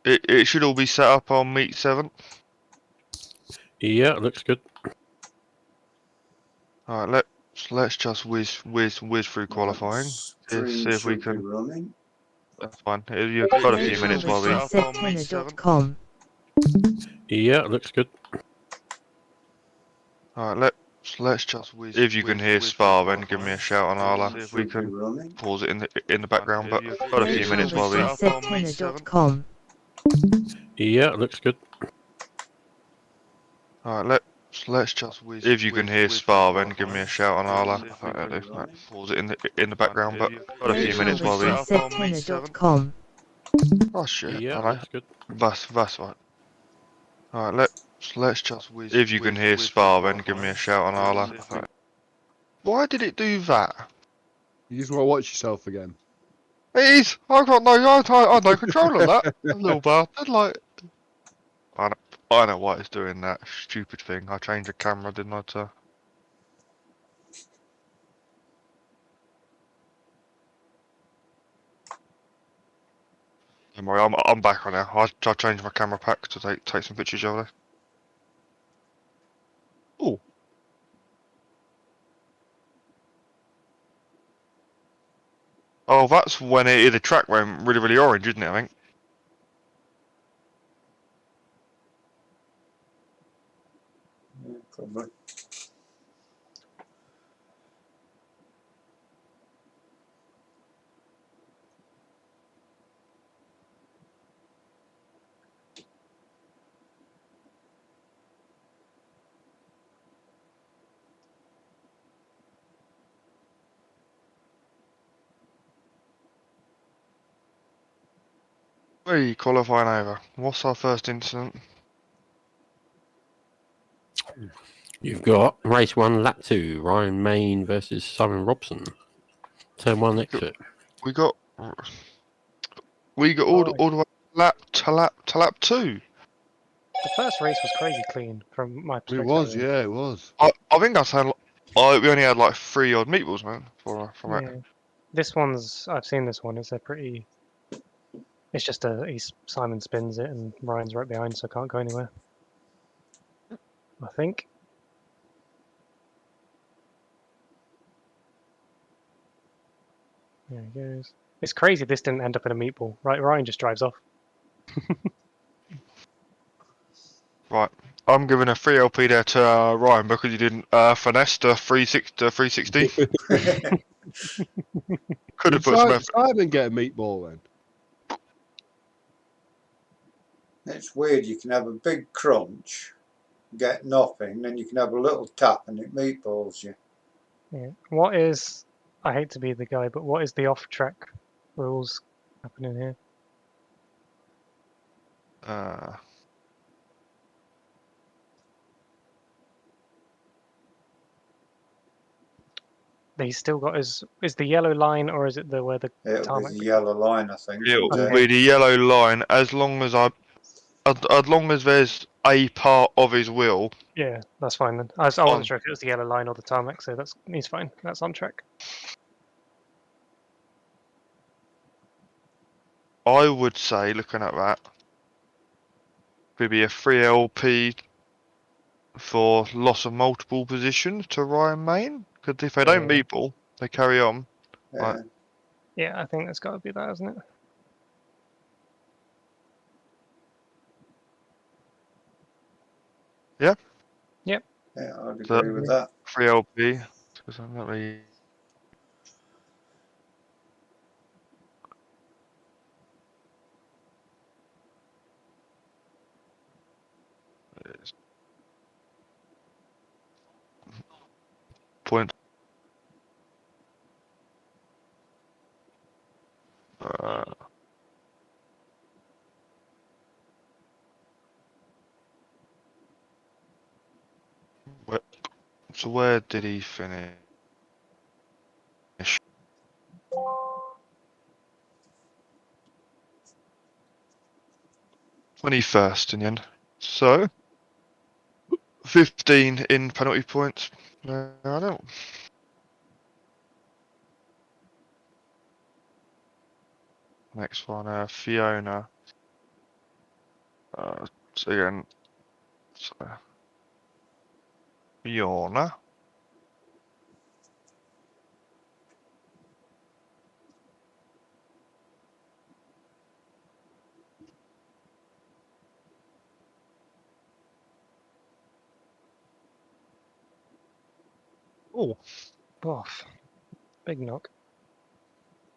It should all be set up on meet 7. Yeah, looks good. Alright, let's just whiz through qualifying. See if we can. Running. That's fine. You've got a few minutes while we set up on meet 7. Yeah, looks good. Alright, let's just whiz. If you can hear Spa, then give me a shout and I'll see if we can pause it in the background. But you've got a few minutes while we set up on meet 7. Yeah, looks good. Alright, let's just whiz. If you can hear Spa, then give me a shout and I'll pause it in the background. But you've got a few minutes while we set up on meet 7. Oh shit! Yeah, I know. looks good. That's right. Alright, let's just whiz. If you can hear Spa, then give me a shout and I'll Why did it do that? You just want to watch yourself again. It is! I got no control of that. Little bastard, like. I know why it's doing that stupid thing. I changed the camera, didn't I, to... Don't worry, I'm back on now. I changed my camera pack to take some pictures of it. Oh. Oh, that's when the track went really orange, isn't it, I think? Yeah, probably. Hey, qualifying over. What's our first incident? You've got race 1, lap 2, Ryan Main versus Simon Robson. Turn 1 exit. We got all the way lap 2. The first race was crazy clean from my It perspective. was, yeah, it was. I think I said we only had like 3 odd meatballs, man, from Yeah. it. This one's, I've seen this one, it's a pretty, it's just Simon spins it and Ryan's right behind, so can't go anywhere. I think. There he goes. It's crazy this didn't end up in a meatball. Right, Ryan just drives off. Right, I'm giving a 3LP there to Ryan because he didn't finesse the 360. Could have put some effort. Simon get a meatball then. It's weird. You can have a big crunch, get nothing, then you can have a little tap and it meatballs you. Yeah. What is, I hate to be the guy, but what is the off-track rules happening here? He's still got his, is the yellow line or is it the where the It'll tarmac? be the yellow line, I think. It will be the yellow line as long as there's a part of his wheel. Yeah, that's fine then. I wasn't sure if it was the yellow line or the tarmac, so he's fine. That's on track. I would say, looking at that, maybe a 3LP for loss of multiple positions to Ryan Main. Because if they don't meatball, they carry on. Yeah. Right. Yeah, I think that's got to be that, isn't it? Yeah? Yep. Yeah, I'd agree with that. 3LP. Because I'm not really... Point. So where did he finish? 21st in the end. So 15 in penalty points. I don't. Next one, Fiona. So again, so Fiona. Oh, Off. Big knock.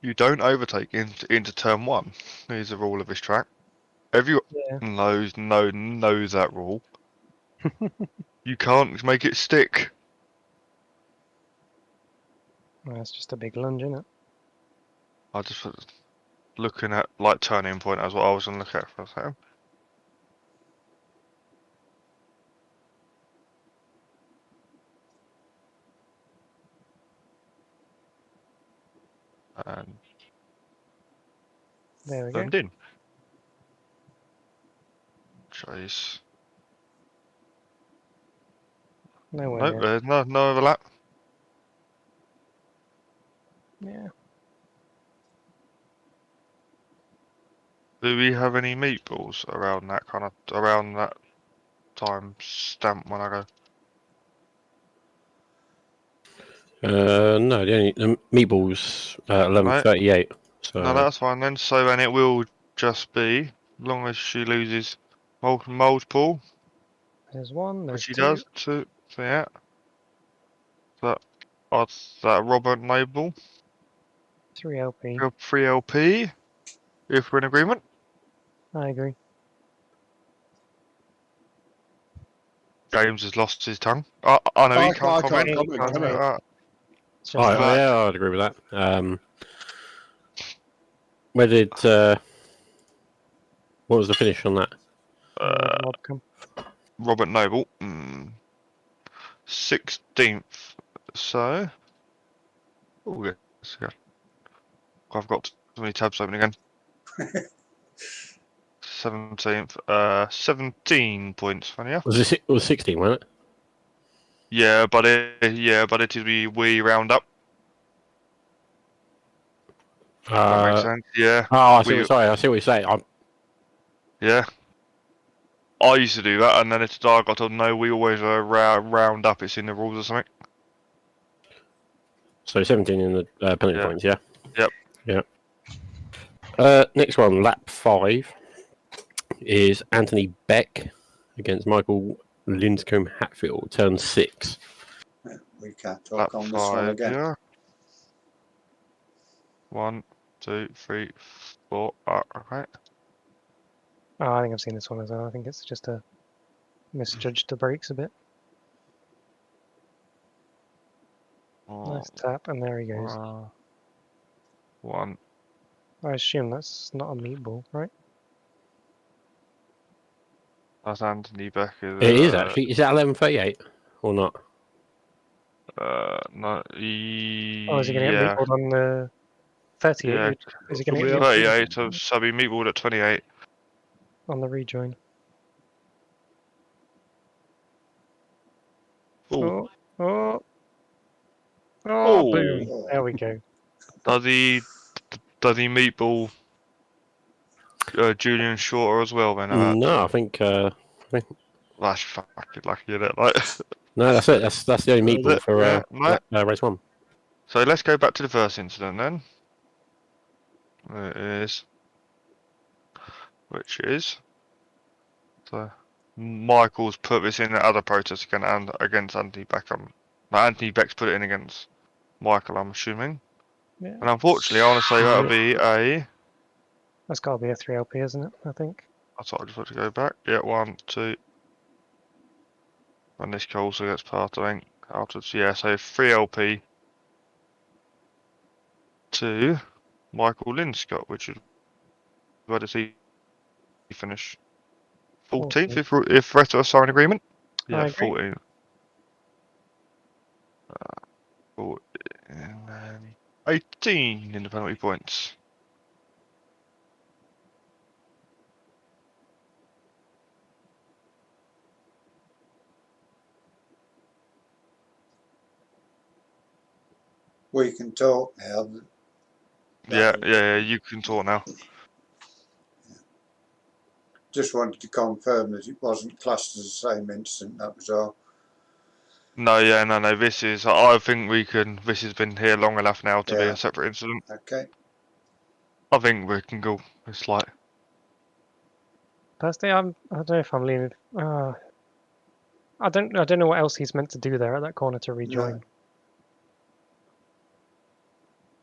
you don't overtake into turn one. Is the rule of this track. Everyone Yeah. knows that rule. You can't make it stick. Well, that's just a big lunge, isn't it? I just was looking at like turning point as what I was gonna look at for a second. And There we go. turned in. Chase. Nowhere Nope, near. there's no overlap. Yeah. Do we have any meatballs around that time stamp when I go? No, the meatballs 11:38. So No, that's fine then. So then it will just be, long as she loses multiple, There's one. which There's she two. does. So yeah, that odds that Robert Noble, 3 LP. 3 LP, if we're in agreement. I agree. James has lost his tongue. I know he I can't comment. can't comment, Can't can I? comment. It's just But- yeah, I'd agree with that. Where did what was the finish on that? Modcom. Robert Noble, 16th. So, oh yes, yeah. I've got too many tabs open again. 17th, 17 points. Funny, yeah. It was 16, wasn't it? Yeah, but it is we round up. That makes sense. Yeah, Oh, I see. we Sorry, I see what you're saying. yeah. I used to do that, and then it's I got told no. We always round up. It's in the rules or something. So 17 in the penalty Yeah. points, yeah? Yep. Yeah. Next one, lap 5, is Anthony Beck against Michael Linscombe Hatfield, turn 6. We can't talk Lap on this one 5. again. Yeah. 1, 2, 3, 4. Okay. Oh, I think I've seen this one as well. I think it's just a misjudged the brakes a bit. Nice tap, and there he goes. 1. I assume that's not a meatball, right? That's Anthony Beck. It is actually. Is that 11:38 or not? No. Oh, is he going to get Yeah. meatballed on the 38? Yeah. Is he going to We get have- meatballed 38. So he meatballed at 28. on the rejoin? Ooh. Oh, oh, oh, Oh. boom. There we go. Does he meatball Julian Shorter as well? Then No, I think. that's fucking lucky, isn't it? Like, No, that's it. That's the only Is meatball it? for Yeah, no. race 1. so let's go back to the first incident then. There it is. Which is so Michael's put this in the other protest again and against Anthony Beckham. Now Anthony Beck's put it in against Michael, I'm assuming. Yeah. And unfortunately, I want to say that'll be a. That's got to be a 3 LP, isn't it? I think. I thought I just want to go back. Yeah, 1, 2. And this also gets part, I think. Afterwards, yeah. So 3 LP to Michael Linscott, which is where does he finish? 14th, if rest of us are in agreement. I Yeah, agree. 14. 14. And then 18 in the penalty points. We can talk now. Yeah, you can talk now. just wanted to confirm that it wasn't classed as the same incident, that was all. No, yeah, no. This is. I think we can. This has been here long enough now to be Yeah. a separate incident. Okay. I think we can go. It's like. Personally, I don't know if I'm leaning. I don't know what else he's meant to do there at that corner to rejoin.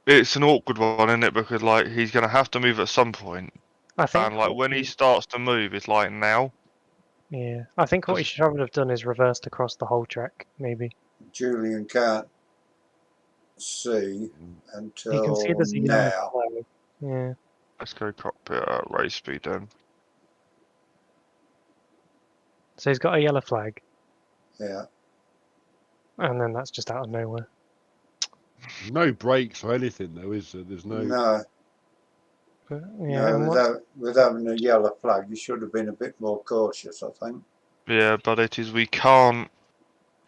It's an awkward one, isn't it? Because like he's gonna have to move at some point, I think and like what when he starts to move, it's like now. yeah, I think what he should have done is reversed across the whole track, maybe. Julian can't see until You can see there's a yellow now. flag. Yeah, Let's go cockpit at race speed then. so he's got a yellow flag, Yeah. and then that's just out of nowhere. No brakes or anything though, is there? There's no. No. But, yeah, No, and with having a yellow flag, you should have been a bit more cautious, I think. Yeah, but it is. We can't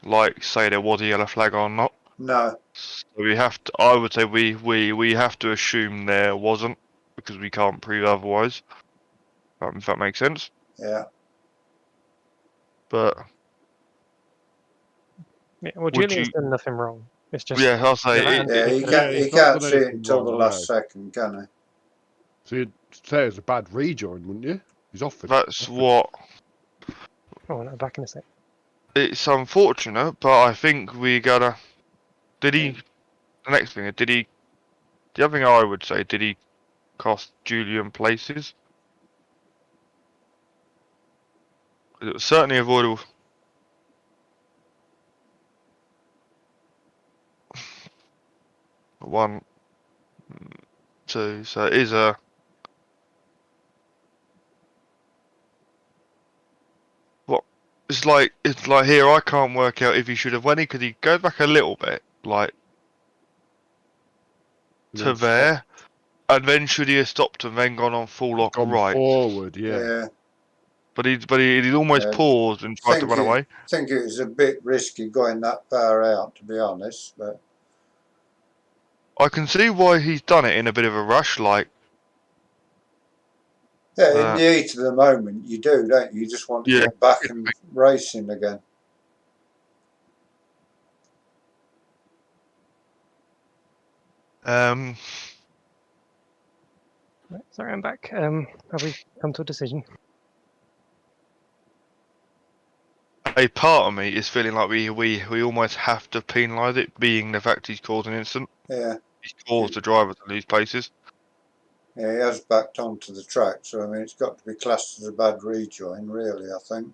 like say there was a yellow flag or not. No. So we have to. I would say we have to assume there wasn't because we can't prove otherwise. If that makes sense. Yeah. But yeah, well, would Julian's you- done nothing wrong. It's just yeah, I'll say Yeah, it, Yeah, he Yeah, can't, he's he not can't done see it anything until the wrong, last no. second, can he? So you'd say it's a bad rejoin, wouldn't you? He's off it. that's what. oh no, back in a sec. It's unfortunate, but I think we gotta. Did he? The next thing, did he? The other thing I would say, did he cost Julian places? It was certainly avoidable. One, two. So it is a. What? It's like here. I can't work out if he should have went in because he goes back a little bit, like And to then there, and then should he have stopped and then gone on full lock gone right? forward, yeah. Yeah. But he'd almost Yeah. paused and tried to Think run it- away. I think it was a bit risky going that far out, to be honest. But I can see why he's done it in a bit of a rush, like yeah, in the heat of the moment, you do, don't you? You just want to Yeah. get back and racing again. um. Right, sorry, I'm back. Have we come to a decision? A part of me is feeling like we almost have to penalise it, being the fact he's caused an incident. Yeah. He's caused the driver to lose places. Yeah, he has backed onto the track, so I mean, it's got to be classed as a bad rejoin, really, I think.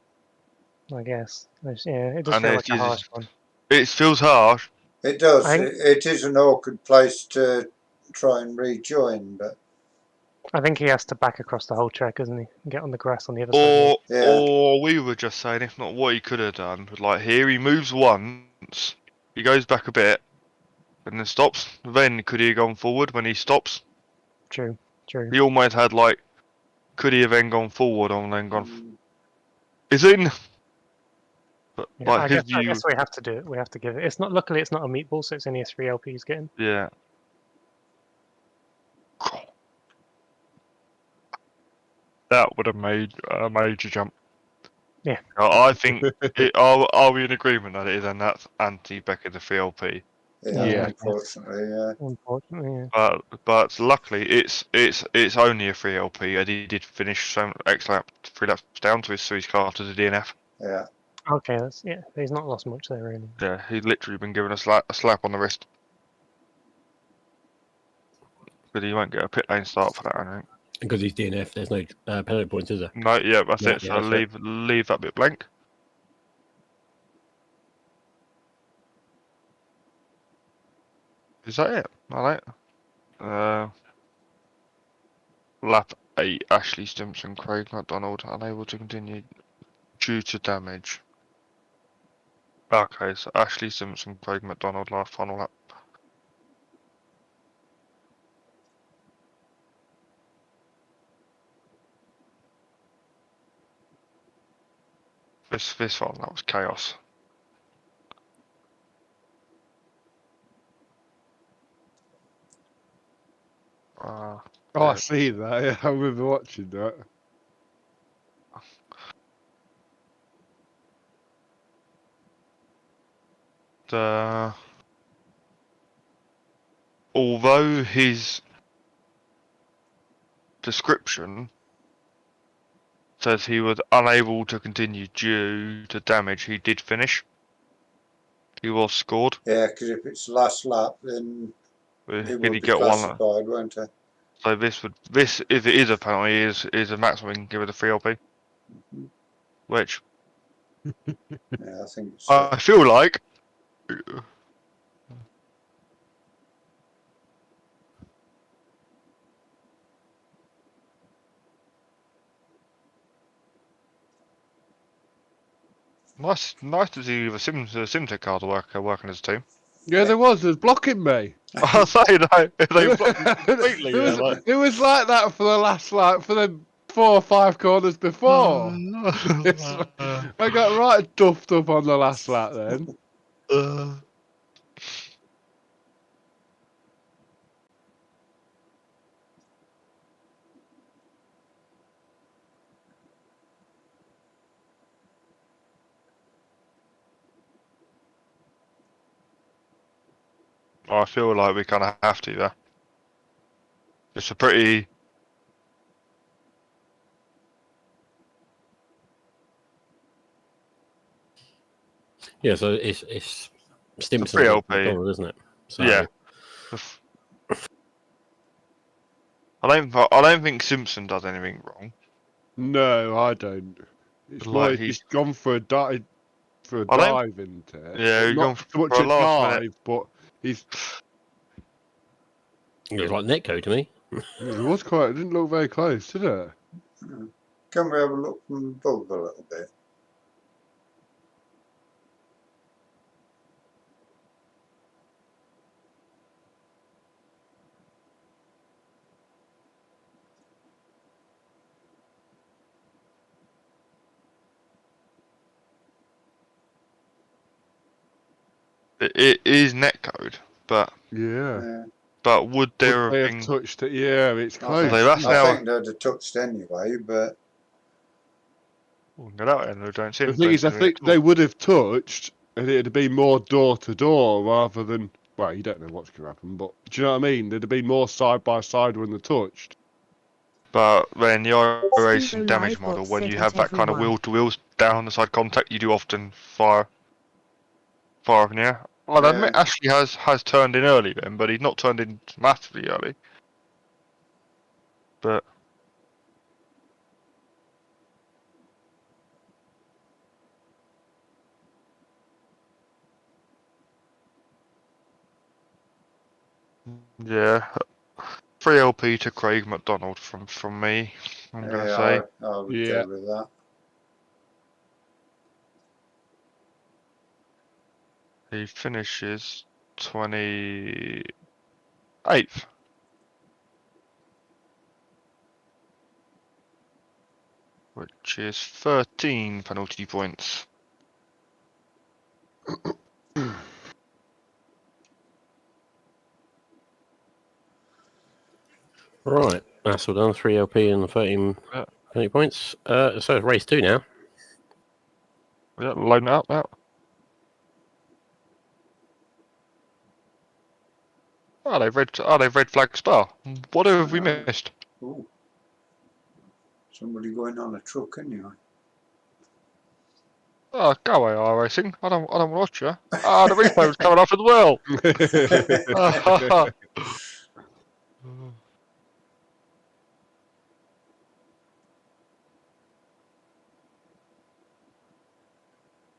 I guess. Yeah, it does And feel it like a is- harsh one. It feels harsh. It does. I think- It is an awkward place to try and rejoin, but I think he has to back across the whole track, doesn't he? And get on the grass on the other side. Or Yeah. or we were just saying, if not what he could have done. Like here, he moves once, he goes back a bit, and then stops. Then could he have gone forward when he stops? True, true. He almost had like, could he have then gone forward and then gone? mm, Is in. But Yeah, like I his guess, I view, guess we have to do it. We have to give it. It's not. Luckily, it's not a meatball, so it's only a 3LP he's getting. yeah. That would have made a major jump. Yeah. I think. Are we in agreement that it is, and that's anti-Becker the 3LP? yeah, Yeah. unfortunately, yeah. Unfortunately, yeah. But luckily it's only a 3LP, and he did finish some excellent 3 laps down to his car to the DNF. Yeah. Okay, that's yeah. He's not lost much there, really. Yeah, he's literally been given a slap on the wrist. But he won't get a pit lane start for that, I don't think. Because he's DNF, there's no penalty points, is there? No, yeah, that's Yeah, it. yeah, So that's right. leave that bit blank. Is that it? Alright. Lap 8, Ashley Simpson, Craig McDonald, unable to continue due to damage. Okay, so Ashley Simpson, Craig McDonald, last final lap. This one, that was chaos. Oh, Yeah. I see that. Yeah, I remember watching that. although his description says he was unable to continue due to damage, he did finish. He was scored. Yeah, because if it's last lap, then it Can would he be get one? classified, won't it? So this if it is a penalty is a maximum we can give it a 3 LP. Which Yeah, I think it's. I feel like nice to see the Simtech card working as a team. Yeah, there was blocking me. I was saying they blocked me completely. It was like that for the last for the 4 or 5 corners before. I got right duffed up on the last lap then. I feel like we kind of have to there. It's a pretty. Yeah, so it's Stimson, 3 LP. McDonald, isn't it? So, Yeah. I don't think Simpson does anything wrong. No, I don't. It's Like like he's gone for a dive, I don't- isn't it? Yeah, he's Not gone so much for a a last dive, minute. but he's. it was like Netco to me. It was quite. It didn't look very close, did it? Can we have a look from above a little bit? It is netcode, but Yeah. would there Would they have have been? touched it? Yeah, it's I close. think, that's I now- think they'd have touched anyway, but We'll get out and we don't see The him thing is, I doing think it at they all. would have touched, and it'd have been more door to door rather than. Well, you don't know what's going to happen, but do you know what I mean? There'd have been more side by side when they touched. But then the iracing Zero damage live model, will when you sit have at that kind of everyone. wheel to wheels down the side contact, you do often fire up in the air. I'll admit Yeah. Ashley has turned in early then, but he's not turned in massively early. But yeah, 3 LP to Craig McDonald from me. I'm gonna yeah, say I would Yeah. go with that. he finishes 28th. Which is 13 penalty points. Right, that's all done. 3 LP and 13 Yeah. 20 points. So it's race 2 now. Yeah, loading it up now. Oh, they've red flag Spa. What have we missed? Ooh. Somebody going on a truck anyway. Oh, go away, iracing. I don't want to watch you. Ah, the replay was coming up as well.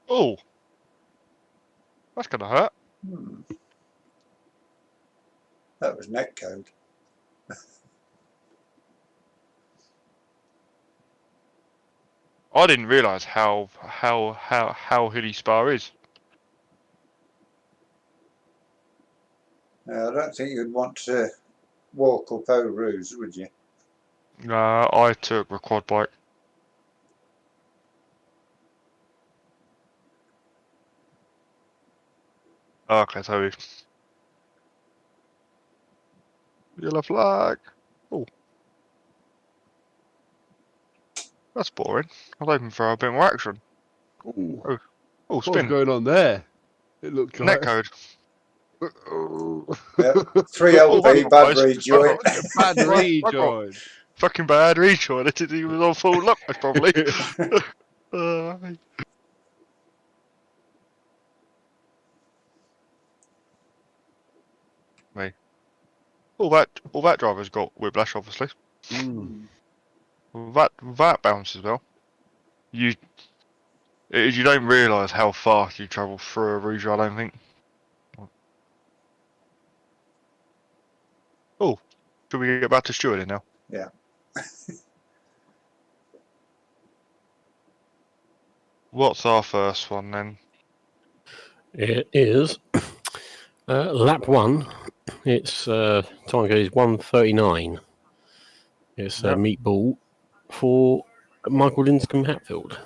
Oh, that's gonna hurt. Hmm. That was netcode. I didn't realise how hilly Spa is. I don't think you'd want to walk up O'Roos, would you? I took a quad bike. Okay, so yellow flag. Oh, That's boring. I was hoping for a bit more action. Ooh, Oh, what's spin. going on there? It looked like Netcode. Yeah. Oh, 3LP, one bad guys. rejoin. bad Bugger off. rejoin. Fucking bad rejoin. He was on full luck, most probably. Me. All that driver's got whiplash, obviously. Mm. That bounce as well. You don't realise how fast you travel through a rouge, I don't think. Oh, should we get back to stewarding now? Yeah. What's our first one then? It is lap 1. It's time goes 1:39. It's a Yep. meatball for Michael Linscombe Hatfield.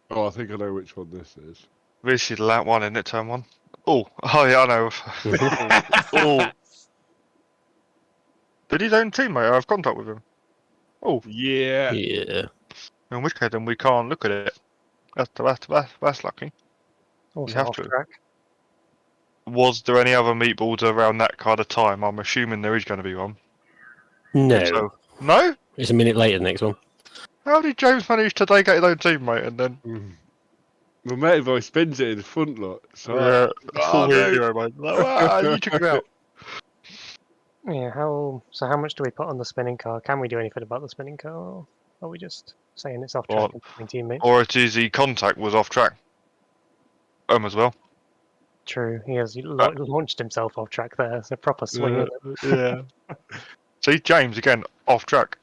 Oh, I think I know which one this is. This is lap 1, isn't it? Turn 1. Oh yeah, I know. Oh. Did his own teammate have contact with him? Oh, Yeah. Yeah. in which case then we can't look at it. That's lucky. Also have off to. track. Was there any other meatballs around that kind of time? I'm assuming there is going to be one. No. If so, no? It's a minute later, the next one. How did James manage to take out his own teammate and then... Mm. My mate boy spins it in the front look. So Yeah, full no. hero, mate. Like, wow, you took him out. Yeah, how much do we put on the spinning car? Can we do anything about the spinning car? Or are we just saying it's off track Well, between teammates? Or it is the contact was off track. As well. True, he has launched himself off track there. It's a proper swing. Yeah. See, James again off track.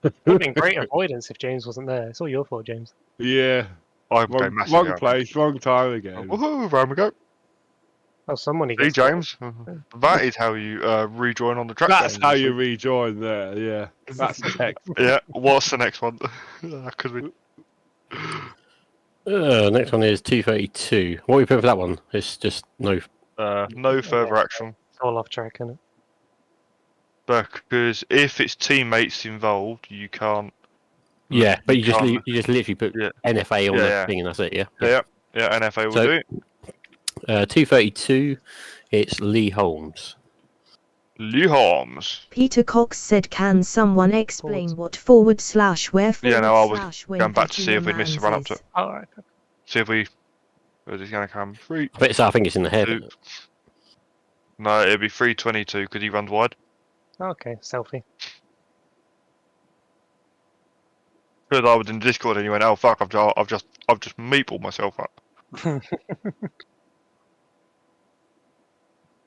It would have been great avoidance if James wasn't there. It's all your fault, James. Yeah. I'm going Wrong, massively wrong out. place, wrong time again. Woohoo, round we go. Oh, someone he See, gets. James, that is how you rejoin on the track. That's then, how see? you rejoin there, yeah. That's tech. Yeah, what's the next one? 'Cause we... Next one is 2:32. What are we putting for that one? It's just no. no further action. It's all off track, isn't it? Because if it's teammates involved, you can't. Yeah, but you just can't- you just literally put Yeah. NFA on Yeah, the yeah. thing and that's it. Yeah. Yeah, NFA will So- do it. 2:32. It's Lee Holmes. Lee Holmes. Peter Cox said, "Can someone explain what forward slash where forward Yeah, no, I was slash when going back to getting see if your we'd missed the mans run up to is?" it. All right. See if we. Is it going to come? 3, I think it's in the head. 2. No, it'd be 3:22 because he runs wide. Okay, selfie. Because I was in Discord and you went, "Oh fuck, I've just meatballed myself up."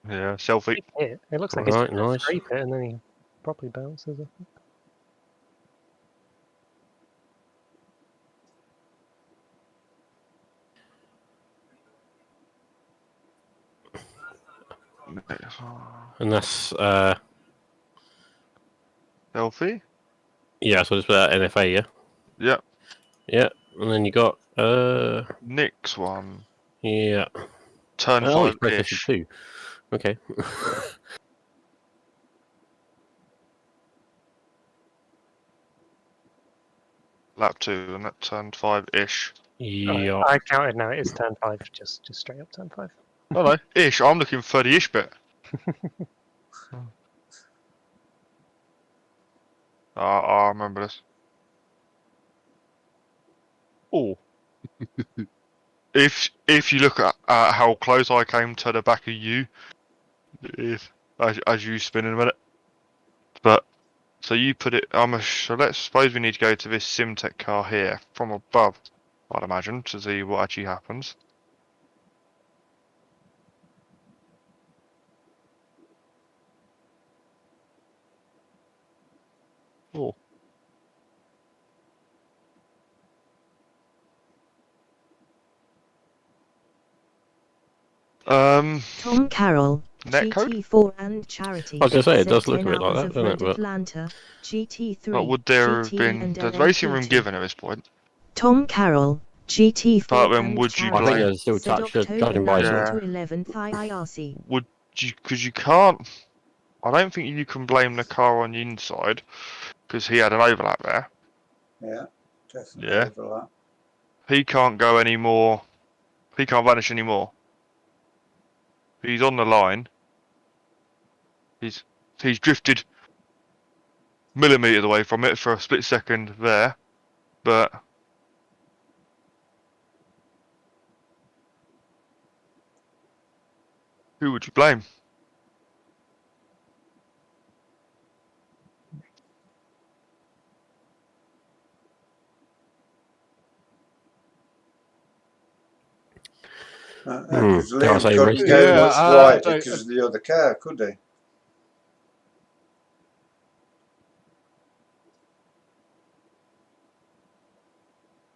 Yeah, selfie. It looks like Alright, it's gonna nice. scrape it and then he properly bounces it. And that's Selfie. yeah. So it's for NFA. Yeah. Yeah. Yeah. And then you got Nick's one. yeah. Turn Oh, it's 5 processed ish. too. Okay. Lap 2 and that turned 5 ish. Yeah. I counted now. It is turn 5, just straight up turn 5. Oh no, ish. I'm looking for the ish bit. I remember this. Oh. if you look at how close I came to the back of you, as you spin in a minute. But so you put it. So let's suppose we need to go to this Simtech car here from above. I'd imagine to see what actually happens. Oh. Tom Carroll, Netcode? GT4 and Charity. I was gonna say, it does said look a 10 bit like hours that, of doesn't it? Red But- Atlanta, GT3, But would there have GT been and there's racing room LMP2. given at this point? Tom Carroll, GT4 But then and would you Charity. I think there's still said touch October judging by 9th Yeah. to 11th IRC. Would you? Because you can't. I don't think you can blame the car on the inside because he had an overlap there. Yeah. definitely Yeah. overlap. He can't go anymore. He can't vanish anymore. He's on the line. He's drifted millimeters away from it for a split second there, but who would you blame? Because Can I Liam say couldn't race go Yeah, much I wider don't- because of the other car, could he?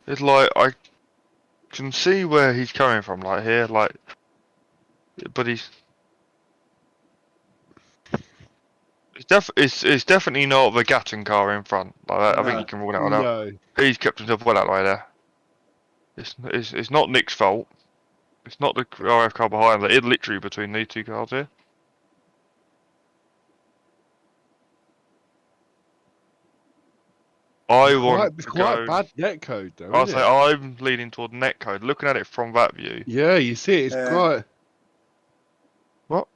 It's like I can see where he's coming from, like here, like, but it's definitely not the Gatton car in front. Like that. I think No. you can rule that one out. No. He's kept himself well out of the way there. It's not Nick's fault. It's not the RF car behind. It's literally between these two cars here. I want It's to quite go. bad netcode though, I'll isn't say it? I'm leaning toward netcode. Looking at it from that view. Yeah, you see, it's Yeah. quite. What?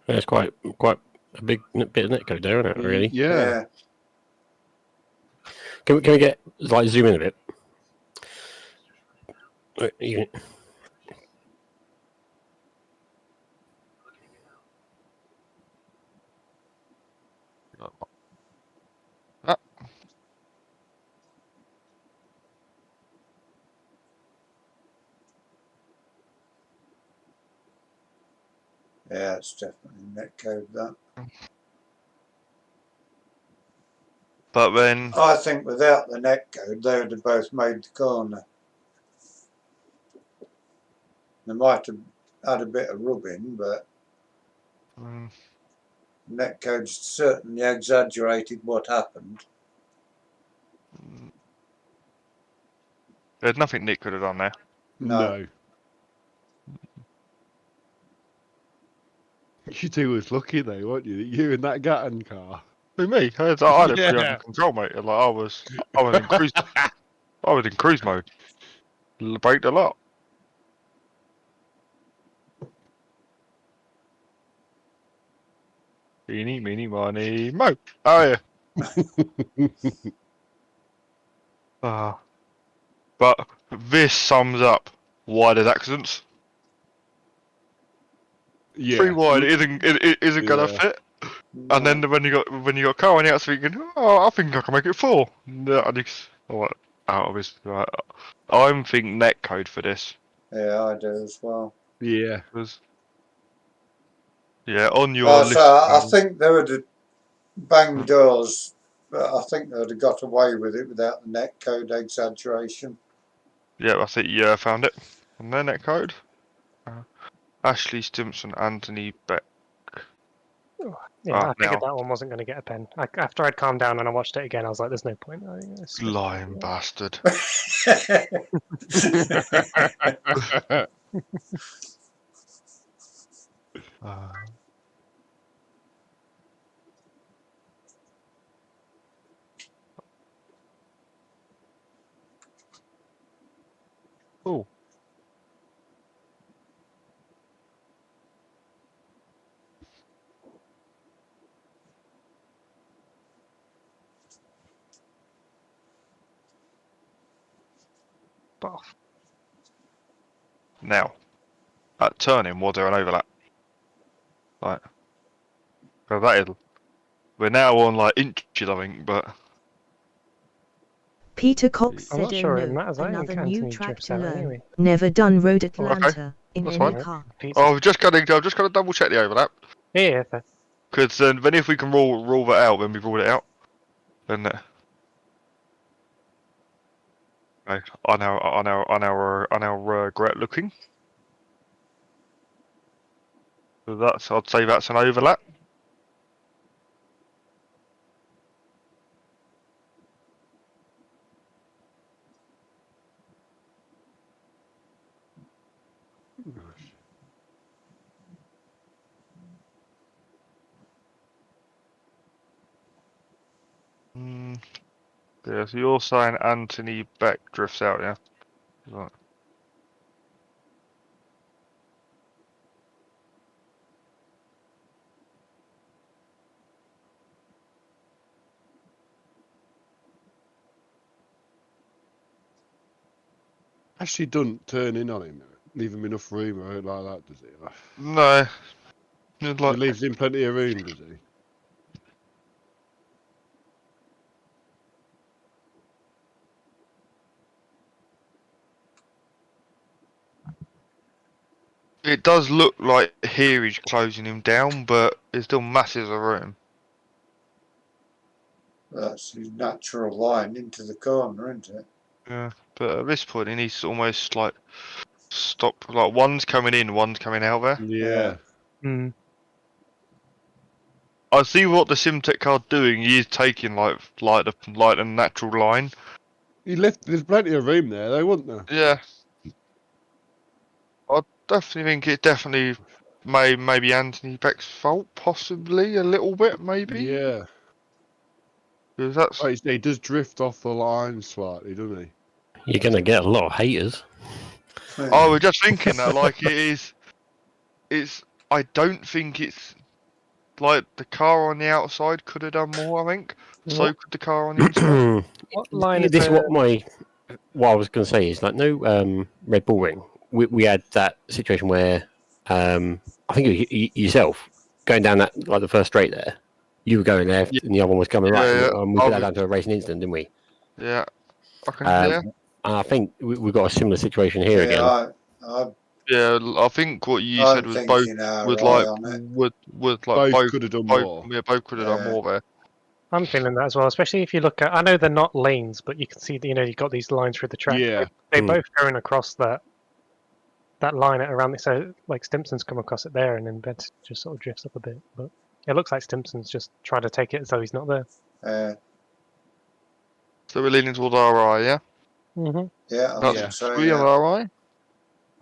There's quite a big bit of netcode there, isn't it? Really? Yeah. Can we get like zoom in a bit? Ah, Yeah, it's definitely netcode that. but then I think without the netcode, they would have both made the corner. They might have had a bit of rubbing, but netcode certainly exaggerated what happened. there's nothing Nick could have done there. No. You two was lucky though, weren't you? You in that Gatton car. Who me? I had it pretty Yeah. under control, mate. Like I was in cruise. I was in cruise mode. Braked a lot. Eeny, meeny, miny, mo. Oh yeah. But this sums up why there's accidents. Yeah. 3 wide it isn't gonna Yeah. fit. And then when you got a car on the outside, thinking, oh, I think I can make it 4. No, I just out of this. Right. I'm thinking netcode for this. Yeah, I do as well. Yeah. Yeah, on your Oh, list. so I think they would have banged doors, but I think they would have got away with it without the netcode exaggeration. Yeah, I think you found it. And then netcode. Ashley Stimson, Anthony Beck. Yeah, I figured that one wasn't going to get a pen. After I'd calmed down and I watched it again, I was like, "There's no point." Lying bastard. Oh. Boff. Now, at turning, was there an overlap? Like, so that is. We're now on like inches, I think, but. Peter Cox I'm said, not sure "Oh it no, matters. I think another new Anthony track drifts to out learn. anyway. Never done Road Atlanta in That's any fine. car." Pizza. Oh, I've just got to double check the overlap. Yeah, fair. Because then if we can rule that out, then we've ruled it out. Then okay, on our regret looking. So I'd say that's an overlap. Yeah, so you're saying Anthony Beck drifts out, yeah? Right. Actually, doesn't turn in on him. Leave him enough room or anything like that, does he? No. Just He like, leaves him plenty of room, does he? it does look like here he's closing him down, but it's still masses of room. That's his natural line into the corner, isn't it? Yeah, but at this point he needs to almost like stop. Like one's coming in, one's coming out there. Yeah. Mm. I see what the Simtech card's doing. He is taking like the natural line. There's plenty of room there, though, wasn't there? Yeah, I definitely think it definitely maybe Anthony Beck's fault, possibly a little bit, maybe. Yeah. Because that's Like you say, he does drift off the line slightly, doesn't he? You're going to get a lot of haters. I was just thinking that like it is. It's. I don't think it's like the car on the outside could have done more. I think so. What, Could the car on the inside? what line is This is the- what I was going to say is like no Red Bull Ring. We had that situation where I think it was yourself going down that like the first straight there. You were going left and the other one was coming right. Yeah, And we put that down to a racing incident, didn't we? Yeah. Okay. And I think we've got a similar situation here again. Yeah, I think what you I'm said was both thinking would RI like on it. would like Both both could have done both more. yeah, both could have done Yeah. more there. I'm feeling that as well, especially if you look at. I know they're not lanes, but you can see you've got these lines through the track. Yeah. They Mm. both going across that line at around. So like Stimpson's come across it there, and then Bent just sort of drifts up a bit. But it looks like Stimpson's just trying to take it as though he's not there. So we're leaning towards RI, yeah. Mm-hmm. Yeah, I That's think so. three on Yeah. RI.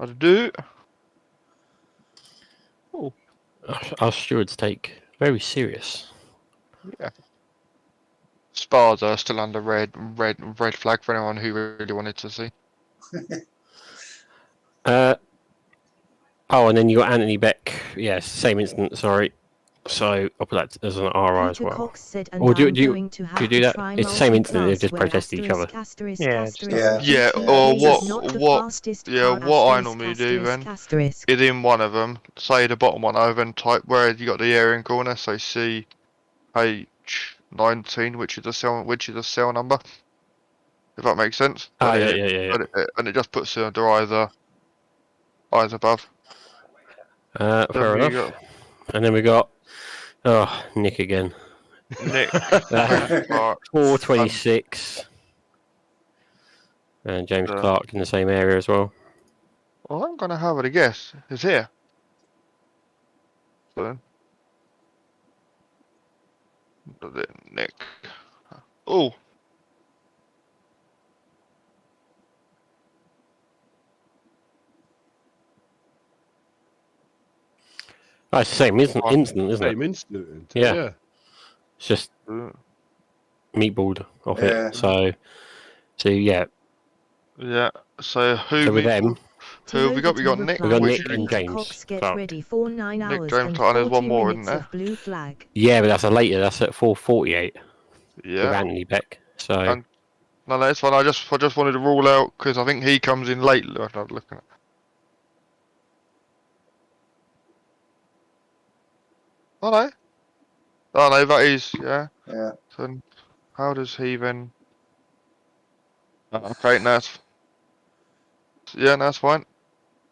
I do. Our stewards take very serious. Spars are still under red flag for anyone who really wanted to see. And then you got Anthony Beck. Yes, same incident. Sorry. So I'll put that as an RI as Peter well. Cox said, and Or do I'm you going to have do to that? try It's the same incident, they've just multi-class protested each other. Yeah, Yeah, Yeah. or This is what not the what fastest yeah, car, what I asterisk, normally do asterisk, then asterisk. is in one of them, say the bottom one over and type where you got the area corner, so CH19, which is a cell number. If that makes sense. Ah, And yeah. and it just puts it under either eyes above. Fair Then we enough. And then we got Nick again. Nick. Clark. 426. And James Yeah. Clark in the same area as well. Well, I'm gonna have it a guess. It's here. So Nick. Oh. Oh, it's the same incident, isn't it? Same incident. Yeah. It's just uh, meatballed off Yeah. it. So yeah. Yeah. So who So with we them, who have we got? We got Nick. We got which Nick is- and James Cox, get Clark. ready for 9 Nick, hours James and Clark, and there's 40 one more, minutes isn't of blue flag. Yeah, but that's a later. That's at 4:48 with Yeah. Anthony Beck. So And- No, that's fine. I just wanted to rule out because I think he comes in late. I'm not looking at. Oh no. Oh no, that is yeah. Yeah. So how does he then? Okay, no, that's fine.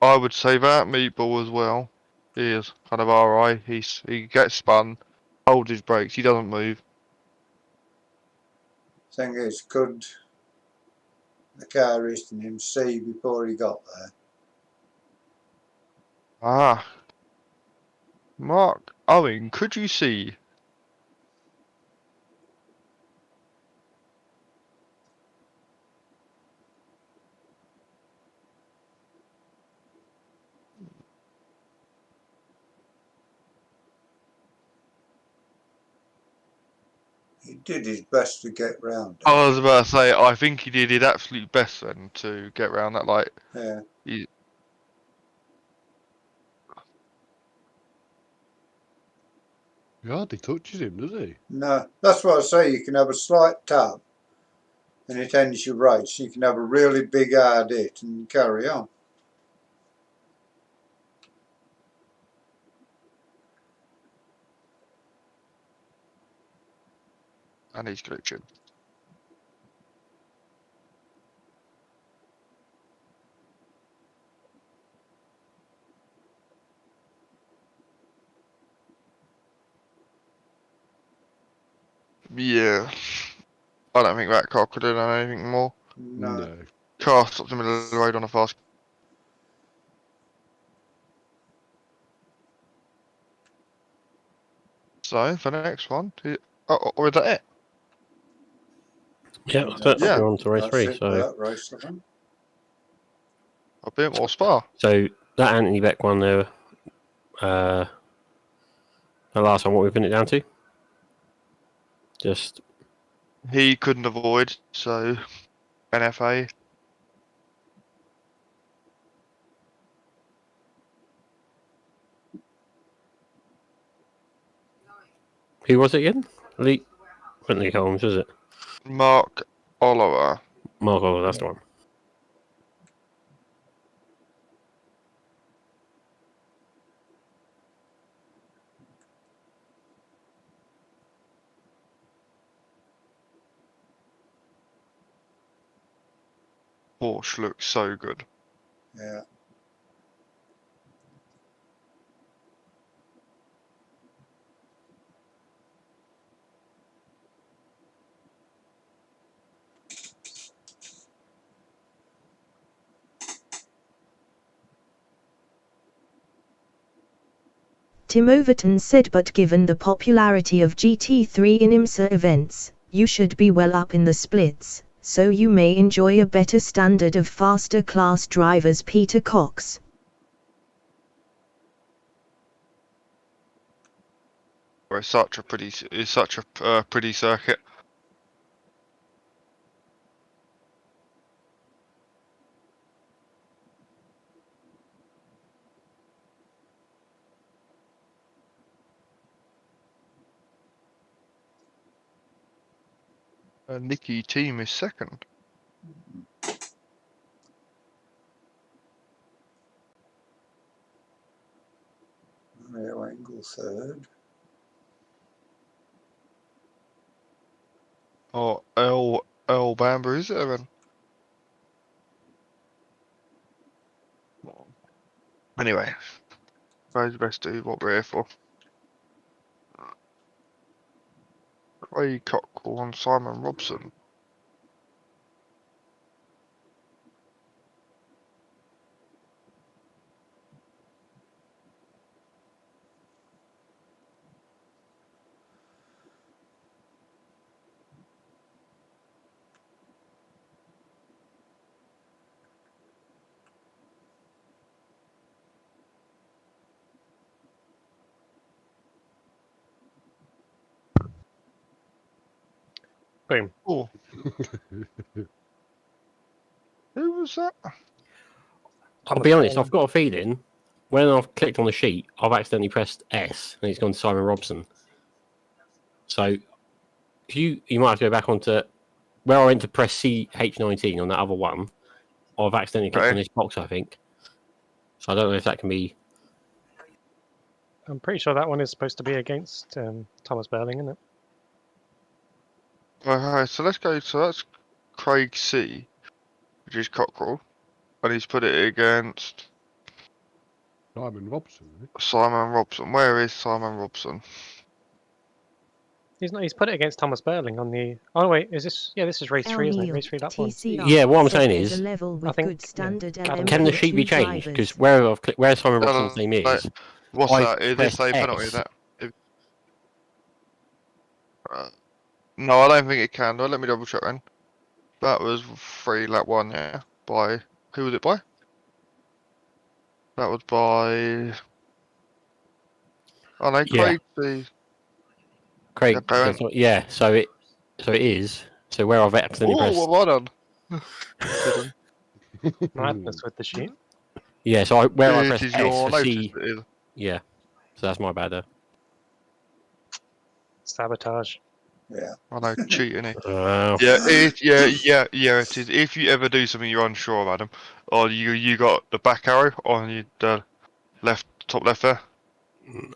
I would say that Meatball as well. He is kind of RI. He gets spun, holds his brakes. He doesn't move. Thing is, could the car racing him see before he got there? Ah, Mark Owen, could you see? He did his best to get round. I was about to say, I think he did his absolute best then to get around that. Like, Yeah. he, He hardly touches him, does he? No, that's what I say. You can have a slight tap and it ends your race. You can have a really big hard hit and carry on. and he's glitching. Yeah. I don't think that car could have done anything more. No. Car stopped in the middle of the road on a fast. So, for the next one, or is that it? Yeah, that's Yeah. we're on to race That's 3. it for So, that race, I think. A bit more spa. so that Anthony Beck one there, the last one, what we put it down to? Just He couldn't avoid, so NFA. who was it again? Lee Holmes, was it? Mark Oliver. Mark Oliver, that's the one. Porsche looks so good. Yeah. Tim Overton said, but given the popularity of GT3 in IMSA events, you should be well up in the splits, so you may enjoy a better standard of faster class drivers. Peter Cox. It's such a pretty pretty circuit. Nicky Team is second. Rear angle third. Or Earl Bamber, is it, Evan? Anyway, guys, best do what we're here for. Craig Cockrell and Simon Robson. Boom. Oh. Who was that? I'll be honest, I've got a feeling when I've clicked on the sheet, I've accidentally pressed S and it's gone to Simon Robson. So you might have to go back onto where I went to press CH19 on that other one. I've accidentally clicked on this box, I think. So I don't know if that can be. I'm pretty sure that one is supposed to be against Thomas Berling, isn't it? Alright, so let's go. So that's Craig C, which is Cockrell, and he's put it against Simon Robson. Simon Robson. Where is Simon Robson? He's not. He's put it against Thomas Berling on the. Oh wait, is this? Yeah, this is race 3, isn't it? Race 3, that one. Yeah, what I'm saying is, I think, can the sheet be changed? Because where I've clicked, where Simon Robson's name is, What's I that? Is this a pressed penalty? S. That? No, I don't think it can. Let me double check then. That was 3 lap 1, yeah. By who was it by? That was by. Oh no, Yeah. Craig. Craig. Yeah, Yeah, so So it is. So where I've accidentally pressed. Oh, well done. Madness with the sheet. Yeah, so where I It pressed is S your for notice. C. It is. Yeah. So that's my bad there. Sabotage. Yeah. I know, cheating it. Oh. Yeah, it is. If you ever do something you're unsure of, Adam, or you got the back arrow on the left, top left there,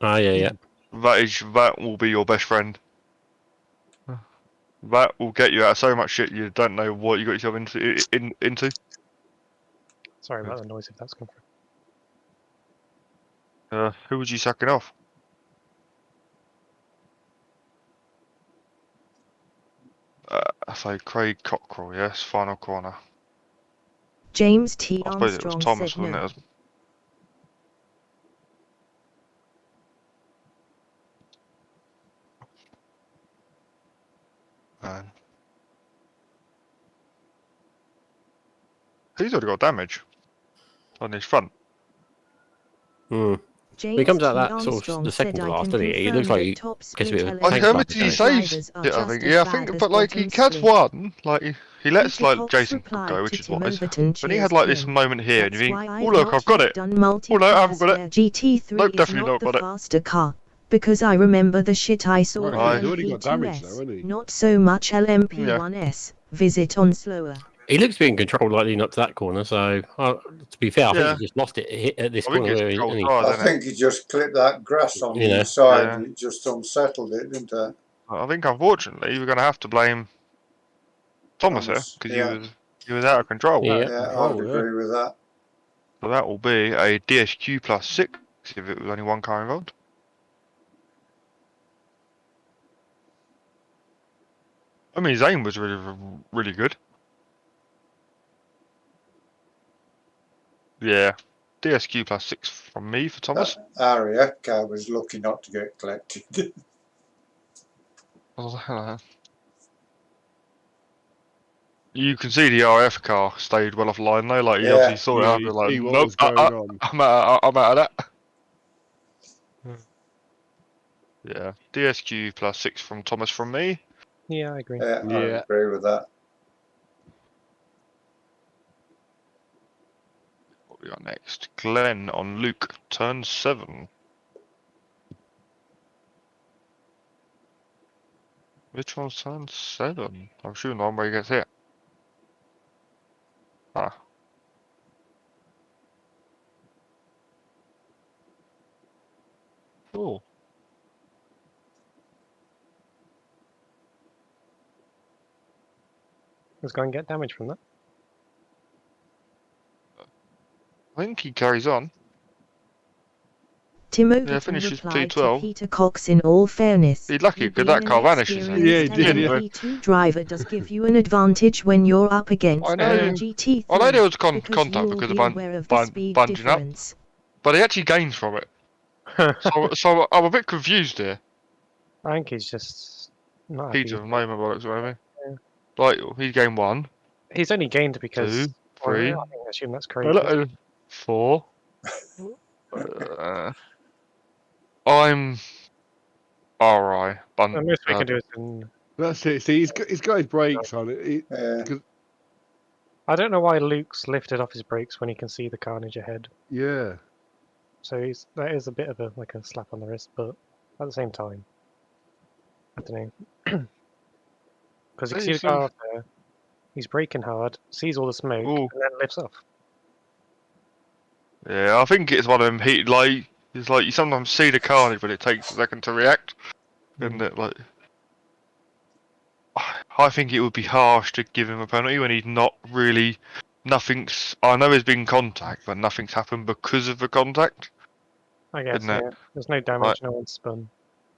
Yeah. that will be your best friend. That will get you out of so much shit you don't know what you got yourself into. Sorry about the noise if that's come through. Who was you sucking off? So Craig Cockrell, yes, final corner. James T. I suppose it was Armstrong Thomas, said wasn't no. it? Man. He's already got damage on his front. Hmm. James He comes out T. that sort of Armstrong the second said, to "I last, can doesn't he? He confirm looks like that he top gets a bit of split a tank How bucket many LMP did he going. save? drivers are Yeah, I just think. as Yeah, I bad think. as But like bottom he has split. one. Like he lets Peter like Cox Jason replied go, to which is Tim wise. Overton, But he "Cheers, had like this Tim. moment here, and That's you think, why oh I've look, not I've got yet it. done Oh no, I haven't multi-class got it. where GT3 Nope, is definitely not not the got it. faster car. Because I remember the shit I saw Right, on he's already got damage though, LMP2S. hasn't he? Not so much Yeah. LMP1S. Visit on slower." He looks to be in control, likely not to that corner. So, to be fair, I think Yeah. he just lost it at this I think corner. it's Where controlled he, cars, I isn't it? think he just clipped that grass on You the know. inside. Yeah. It just unsettled it, didn't it? I think unfortunately we're going to have to blame Thomas here Thomas. because Yeah. he was out of control. Yeah. Yeah, Control, I'd yeah. agree with that. So that will be a DSQ plus 6 if it was only one car involved. I mean, his aim was really good. Yeah, DSQ plus 6 from me for Thomas. That area car was lucky not to get collected. You can see the RF car stayed well offline though. Like he Yeah. obviously saw it Yeah, up and like, see what nope, was going on. I'm out of that. Yeah, DSQ plus 6 from Thomas from me. Yeah, I agree. Yeah, I'd Yeah. agree with that. What we got next? Glenn on Luke, turn 7. Which one's turn 7? I'm shooting the one where he gets hit. Ah. Cool. Let's go and get damage from that. I think he carries on. Tim Overton finishes replied to P12. Peter Cox, "In all fairness, He's lucky you because being that an car vanishes. Yeah, he experienced did, yeah. LMP2 driver does give you an advantage when you're up against I know. a GT3. I know there was because contact you'll because be of aware of the bunging speed up, difference. but he actually gains from it. So I'm a bit confused here. I think he's just not Heat happy. of the moment, bollocks, whatever. Yeah. Like he gained 1, He's only gained because 2, 3, I think I assume that's Craig. 4. I'm alright. The most we can do is That's it. See, he's got his brakes on it. Yeah. I don't know why Luke's lifted off his brakes when he can see the carnage ahead. Yeah. So that is a bit of a slap on the wrist, but at the same time, I don't know. Because you can see the car up there, he's braking hard, sees all the smoke, Ooh. and then lifts off. Yeah, I think it's one of them heat it's like you sometimes see the carnage but it takes a second to react. And it like I think it would be harsh to give him a penalty when he's not really I know there's been contact, but nothing's happened because of the contact. I guess, Isn't yeah. it? There's no damage, no one's spun.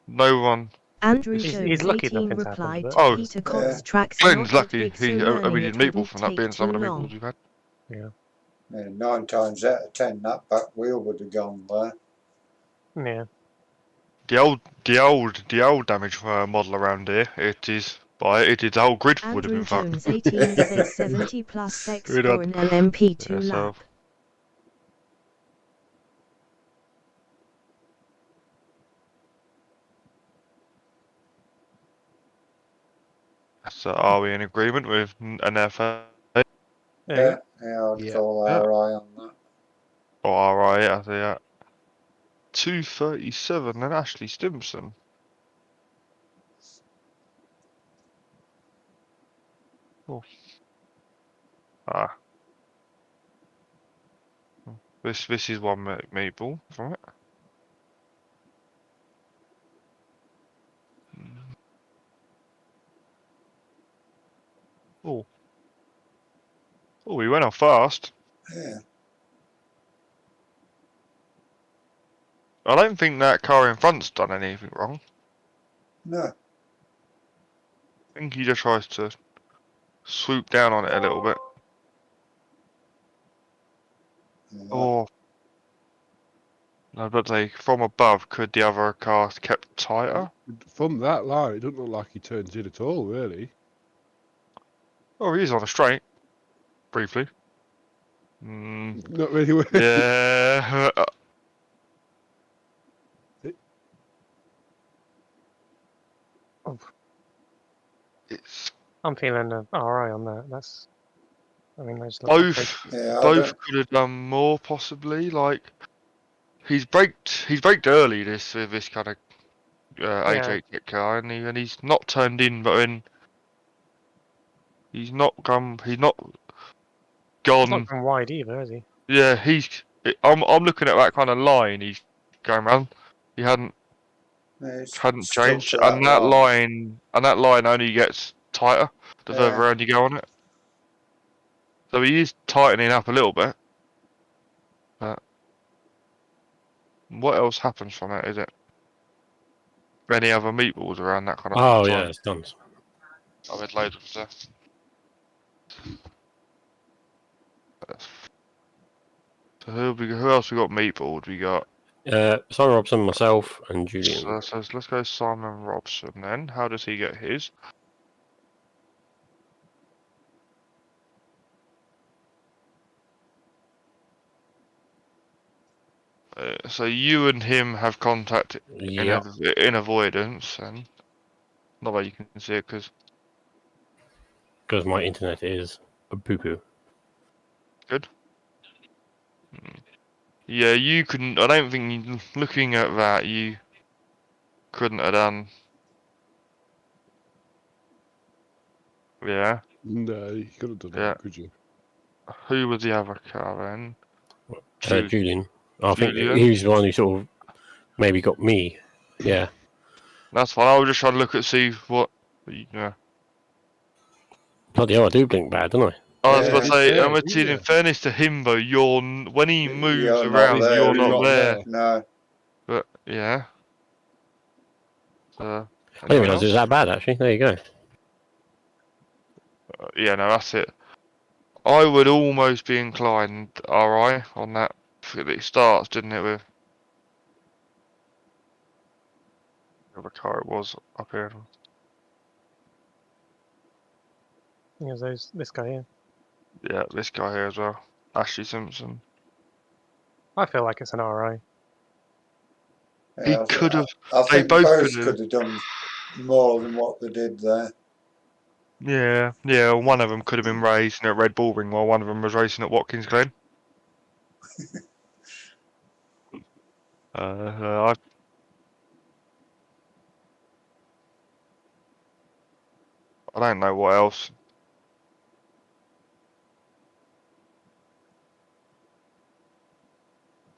No one Andrew He's Jones lucky 18 nothing's happened, replied but- to Oh, Peter Cox yeah. tracks Glenn's not that lucky big, so he learning didn't it meatball wouldn't from that take being some of too the long. meatballs we've had. Yeah. Yeah, 9 times out of 10, that back wheel would have gone there. Yeah. The old damage model around here, the whole grid would have Andrew been fucked. Jones 18 said 70 plus X Good for on. an LMP2 Yeah, so- lap. So are we in agreement with an FA Yeah, I'd Yeah. call Yeah. RI on that. or RI? I say that. 237 and Ashley Stimson. Oh. Ah. This is one meatball from it. Oh. Oh, we went off fast. Yeah. I don't think that car in front's done anything wrong. No. I think he just tries to swoop down on it a little bit. Yeah. Or no, but they from above, could the other car kept tighter? From that line, it doesn't look like he turns in at all, really. Oh, he is on a straight. Briefly. Not really. Yeah. Oh, It's I'm feeling an RI on that. That's. I mean, those look like both. Yeah, I Both don't, could have done more, possibly. Like he's braked early. This with this kind of Yeah. AJ kit car, and he's not turned in, but then he's not gone. He's not He's gone. not from wide either, is he? Yeah, I'm looking at that kind of line he's going around. He hadn't it's hadn't stuck changed, to and that line only gets tighter the Yeah. further around you go on it. So he is tightening up a little bit. But what else happens from that? Is it any other meatballs around that kind of Oh time? yeah, it's done. I've had loads of stuff. So who else we got meatballed? We got Simon Robson, myself, and Julian. so let's go Simon Robson then. How does he get his? So you and him have contact Yeah, in avoidance, and not that you can see it because because my internet is a poo poo. good. Yeah, you couldn't. I don't think looking at that you couldn't have done. Yeah. No, you could have done Yeah. that, could you? Who was the other car then? Julian. I think Julian? he was the one who sort of maybe got me. Yeah. That's fine. I was just trying to look at see what. Yeah. Bloody hell, I do blink bad, don't I? I was about to say, Yeah, I'm in yeah. fairness to him though, when he moves You're not around, there, you're you're not not there. there. no. But yeah. I didn't anyone realise it was else? that bad, actually. There you go. Yeah, no, that's it. I would almost be inclined RI on that. It starts, didn't it, with the car it was up here. There's this guy here. Yeah, this guy here as well. Ashley Simpson. I feel like it's an RI. He Yeah, could have. I They think both both could could have done more than what they did there. Yeah. One of them could have been racing at Red Bull Ring while one of them was racing at Watkins Glen. I don't know what else.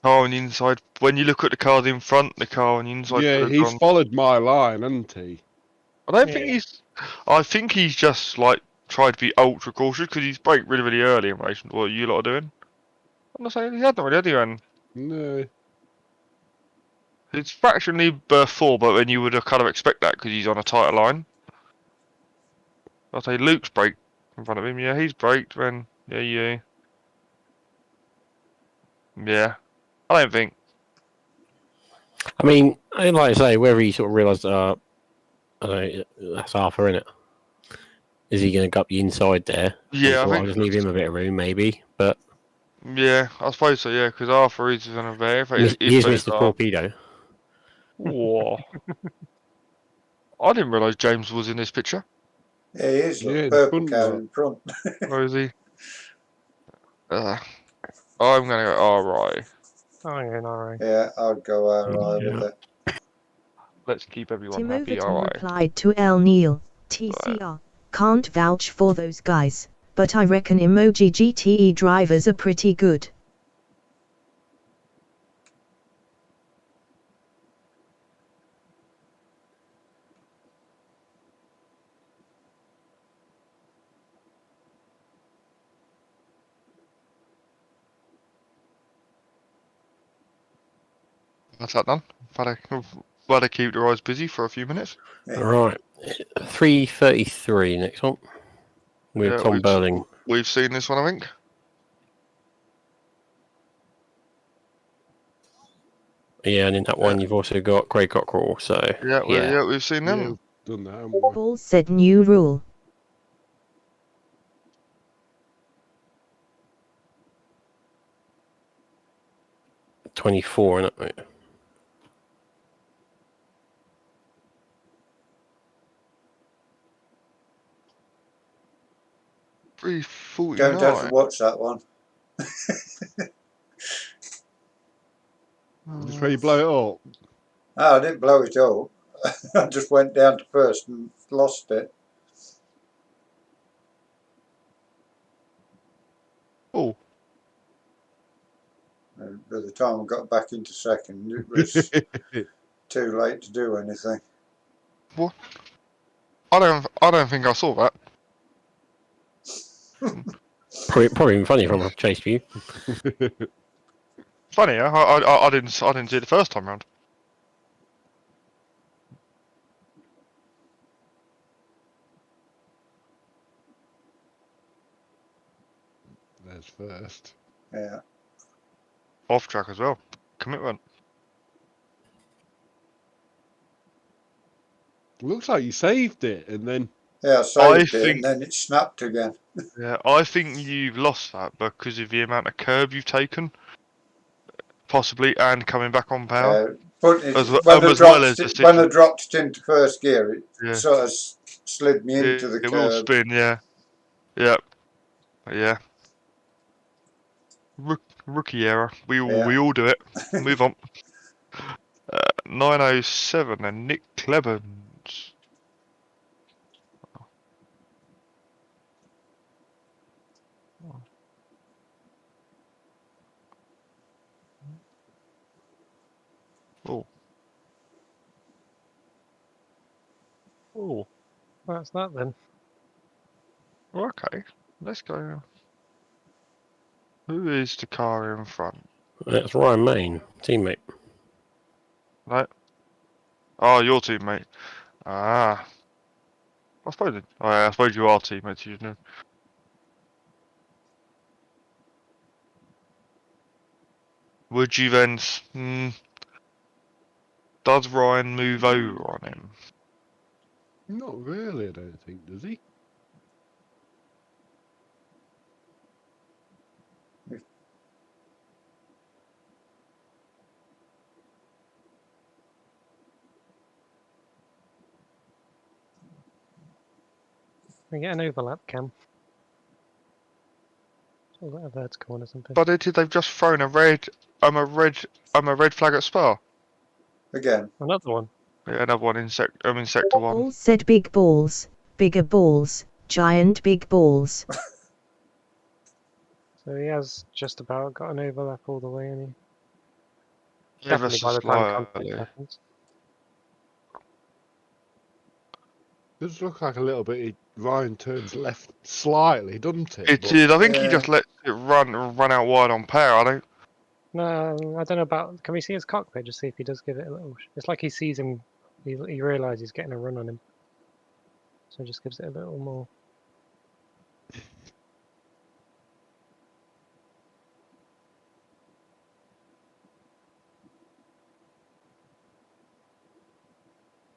Car on the inside. When you look at the cars in front, the car on the inside. could Yeah, have he's gone. followed my line, hasn't he? I don't think he's. I think he's just like tried to be ultra cautious because he's braked really, really early in relation to what you lot are doing. I'm not saying he hadn't really, had he, man? No. It's fractionally berth 4, but then you would have kind of expect that because he's on a tighter line. I'll say Luke's braked in front of him. Yeah, he's braked. Then yeah. I don't think. I mean, like I say, whether he sort of realised, I don't know, that's Arthur, innit? Is he going to go up the inside there? Yeah, I I'll think. just leave him a bit of room, maybe. But Yeah, I suppose so. Yeah, because Arthur is going to be. he is Mr. Torpedo. Whoa. I didn't realise James was in this picture. Yeah, he is. Look, Yeah, in purple front, car look. in front. Where is he? I'm gonna go alright. I'm going alright. Yeah, I'd go RI with Yeah. it. Let's keep everyone Tim happy, Overton alright. replied to El Neil, TCR, can't vouch for those guys, but I reckon emoji GTE drivers are pretty good. That's that done. Better keep your eyes busy for a few minutes. Yeah. All right. 3:33 next one. With Yeah, Tom Burling. We've seen this one, I think. Yeah, and in that one you've also got Craig Cockrell. So Yeah, we've seen Yeah, them. we've done that, haven't we? Paul said new rule. 24, isn't it? 349. Don't have to watch that one. Just where you blow it up. No, I didn't blow it up. I just went down to first and lost it. Oh, And by the time I got back into second, it was too late to do anything. I don't think I saw that. Probably even funny from a chase view. Funny, yeah? I didn't see it the first time round. There's first. Yeah. Off track as well. Commitment. Looks like you saved it, and then Yeah, I saved it think- and then it snapped again. Yeah, I think you've lost that because of the amount of curb you've taken, possibly, and coming back on power. But it, As well- when, I as dropped well as it, the when I dropped it into first gear, it Yeah. sort of slid me into the It will curb. spin, yeah. Yep. Yeah. Rookie error. We all do it. Move on. 907 and Nick Clemens. Oh. Oh. That's that then. Okay. Let's go. Who is the car in front? That's Ryan Main, teammate. Right. Oh, your teammate. Ah. I suppose it. Oh, yeah, I suppose you are teammates, you know. Would you then? Does Ryan move over on him? not really. I don't think, does he? We get an overlap cam. Or a vertical one or something. But they've just thrown a red flag at Spa. Again. Another one. Yeah, another one in sector 1. Paul said big balls, bigger balls, giant big balls. So he has just about got an overlap all the way, and he Ever definitely so by the time contact slightly. happens. Does look like a little bit. Ryan turns left slightly, doesn't it? It But did. I think he Yeah. just let it run out wide on power. I don't. No, I don't know about. Can we see his cockpit? Just see if he does give it a little. It's like he sees him. He realizes he's getting a run on him, so he just gives it a little more.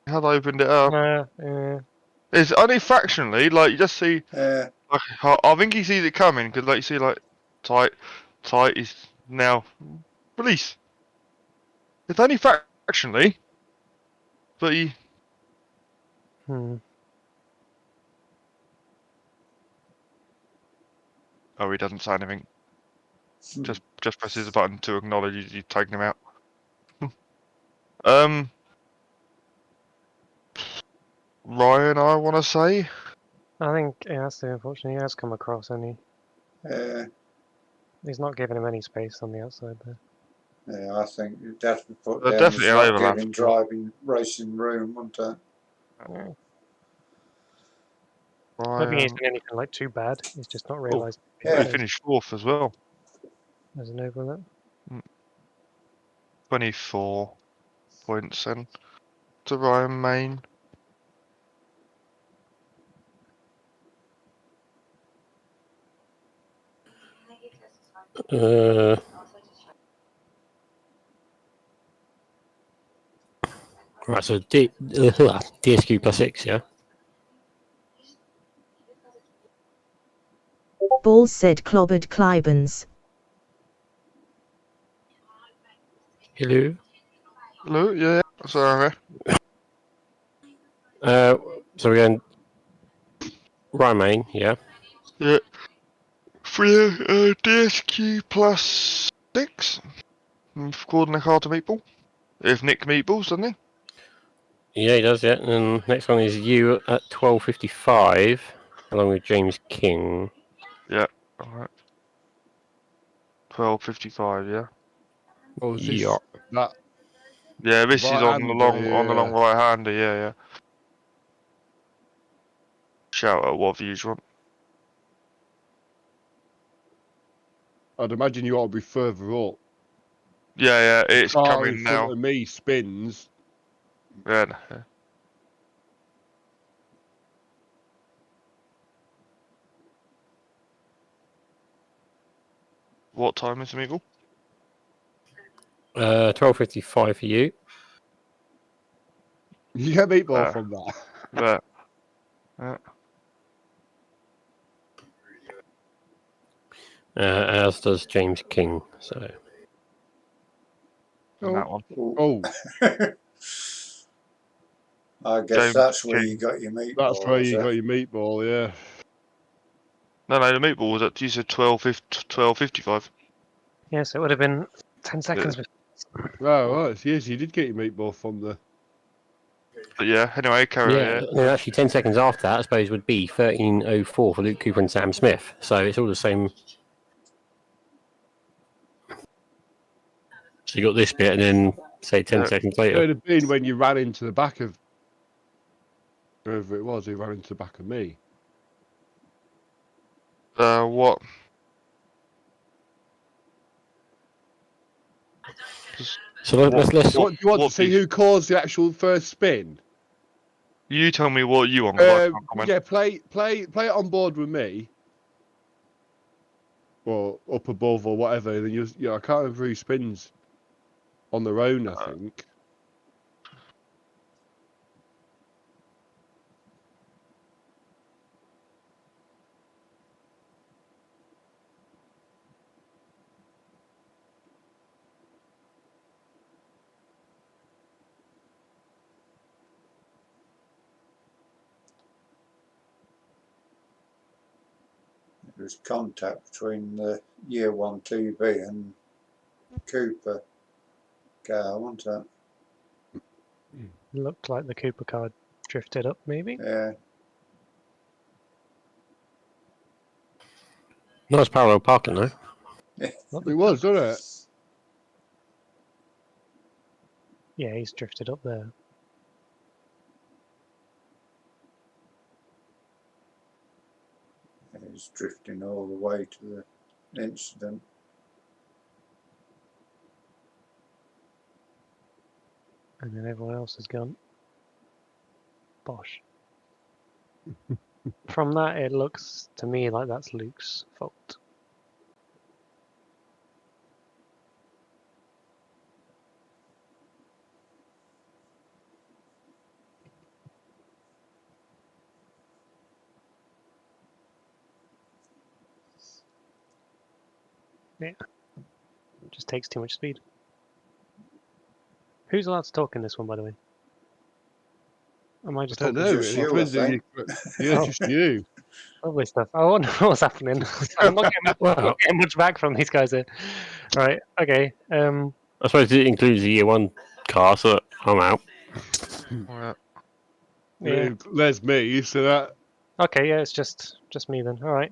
Had opened it up. Yeah. It's only fractionally. Like you just see. Yeah. Like, I think he sees it coming because, like, you see, like tight is now release. It's only fractionally, but he. Hmm. Oh, he doesn't say anything. Just presses the button to acknowledge you've taken him out. Ryan, I want to say. I think that's the unfortunate. He has come across, and he's not giving him any space on the outside there. Yeah, I think you'd definitely put They're down definitely as an not overlap. giving driving racing room, wouldn't it? Yeah. I don't think he's Ryan, done anything like too bad. He's just not Oh, realised yeah. he finished 4th as well. there's an overlap. 24 points then to Ryan Main. Right, so DSQ plus 6, yeah? Balls said clobbered Clibans. Hello? Hello, yeah, sorry. So we're going Ryan Main, yeah? Yeah. Free DSQ plus 6. According to Carter Meatball. If Nick Meatballs, doesn't he? Yeah, he does, yeah. And next one is you at 12:55, along with James King. Yeah, alright. 12:55, yeah. Oh, is this Yeah. that? Yeah, this is on the long Right-hander, right hander, yeah. Shout out what views you want. I'd imagine you ought to be further up. Yeah, it's Car coming in front now. of me spins. Yeah. What time is the Meatball? 12:55 for you. You get meatball from that. There. As does James King. So And that one. Oh, I guess James that's where King. you got your meatball. that's where is you it? got your meatball, yeah. No, the Meatball was at, you said 12:55. Yes, it would have been 10 seconds before. Oh, right. Yes, you did get your meatball from the. But yeah, anyway, carry on, yeah, no, actually 10 seconds after that, I suppose, would be 13:04 for Luke Cooper and Sam Smith. So it's all the same. So you got this bit, and then say 10 seconds It later. would have been when you ran into the back of whoever it was who ran into the back of me. What? So let's What do you want what to see? views? Who caused the actual first spin? You tell me what you want. 'Cause I can't comment. Yeah, play it on board with me, or up above or whatever. And then I can't remember who spins on their own. I think. There was contact between the year 1 TB and Cooper car, wasn't it? Looked like the Cooper car drifted up, maybe. Yeah. nice parallel parking though. It was, wasn't it? Yeah, he's drifted up there. He's drifting all the way to the incident. And then everyone else has gone. Bosh. From that, it looks to me like that's Luke's fault. Yeah. Just takes too much speed. Who's allowed to talk in this one, by the way? Am I just I don't talking? know. Just It you, depends I who you- Oh. Yeah, just you. Lovely stuff. I wonder what's happening. I'm not getting much back from these guys here. Right, okay. I suppose it includes the year 1 car, so I'm out. Yeah. Yeah. There's me, so that. Okay, yeah, it's just me then. Alright.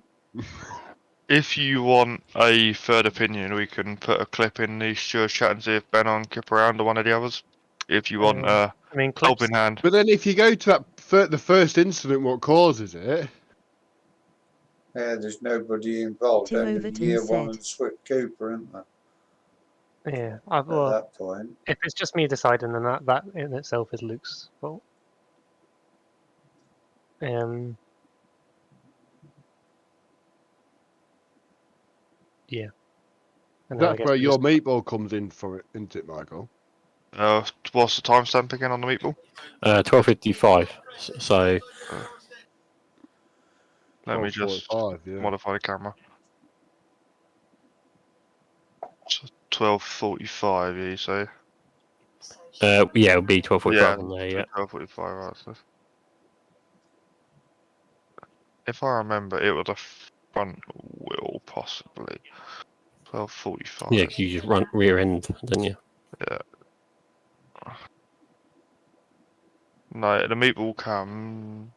If you want a third opinion, we can put a clip in the Stewards chat and see if Ben on Kip around or one of the others. If you want I mean, clips. helping hand. But then if you go to that the first incident, what causes it? Yeah, there's nobody involved. Tim Only Overton year 1 said. and Swift Cooper, isn't there? Yeah, At well, that point. if it's just me deciding, then that in itself is Luke's fault. Yeah. And then I That's guess where we your just- meatball comes in for it, isn't it, Michael? What's the timestamp again on the meatball? 12:55. So Let me just 12:45, yeah. modify the camera. 12:45. You say? yeah, it'll be 12:45 Yeah, on there. Yeah. 12:45. Right. So if I remember, it was a front wheel, possibly. 12:45. Yeah, 'cause you just run rear end, don't you? Yeah. No, the meatball come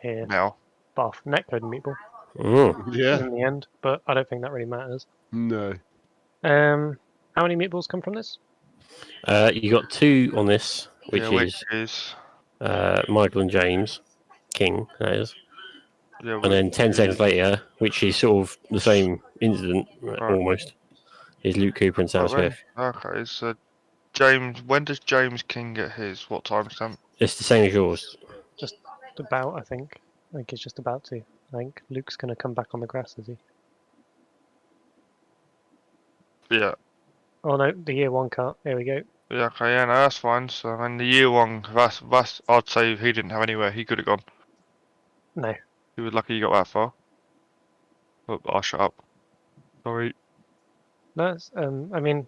here, now. Bath, netcode meatball Yeah. in the end, but I don't think that really matters. No. How many meatballs come from this? You got 2 on this, which Yeah, is Michael and James King, that is. Yeah, And then 10 seconds later, which is sort of the same incident, almost, is Luke Cooper and Sam Smith. Okay, so James, when does James King get his? What timestamp? It's the same as yours. Just about, I think. I think it's just about to. I think Luke's going to come back on the grass, is he? Yeah. Oh no, the year 1 car. Here we go. Yeah, okay, yeah, no, that's fine. So, I mean, the year 1, that's, I'd say he didn't have anywhere he could have gone. No. He was lucky he got that far. Oh, I'll shut up. Sorry. That's, I mean,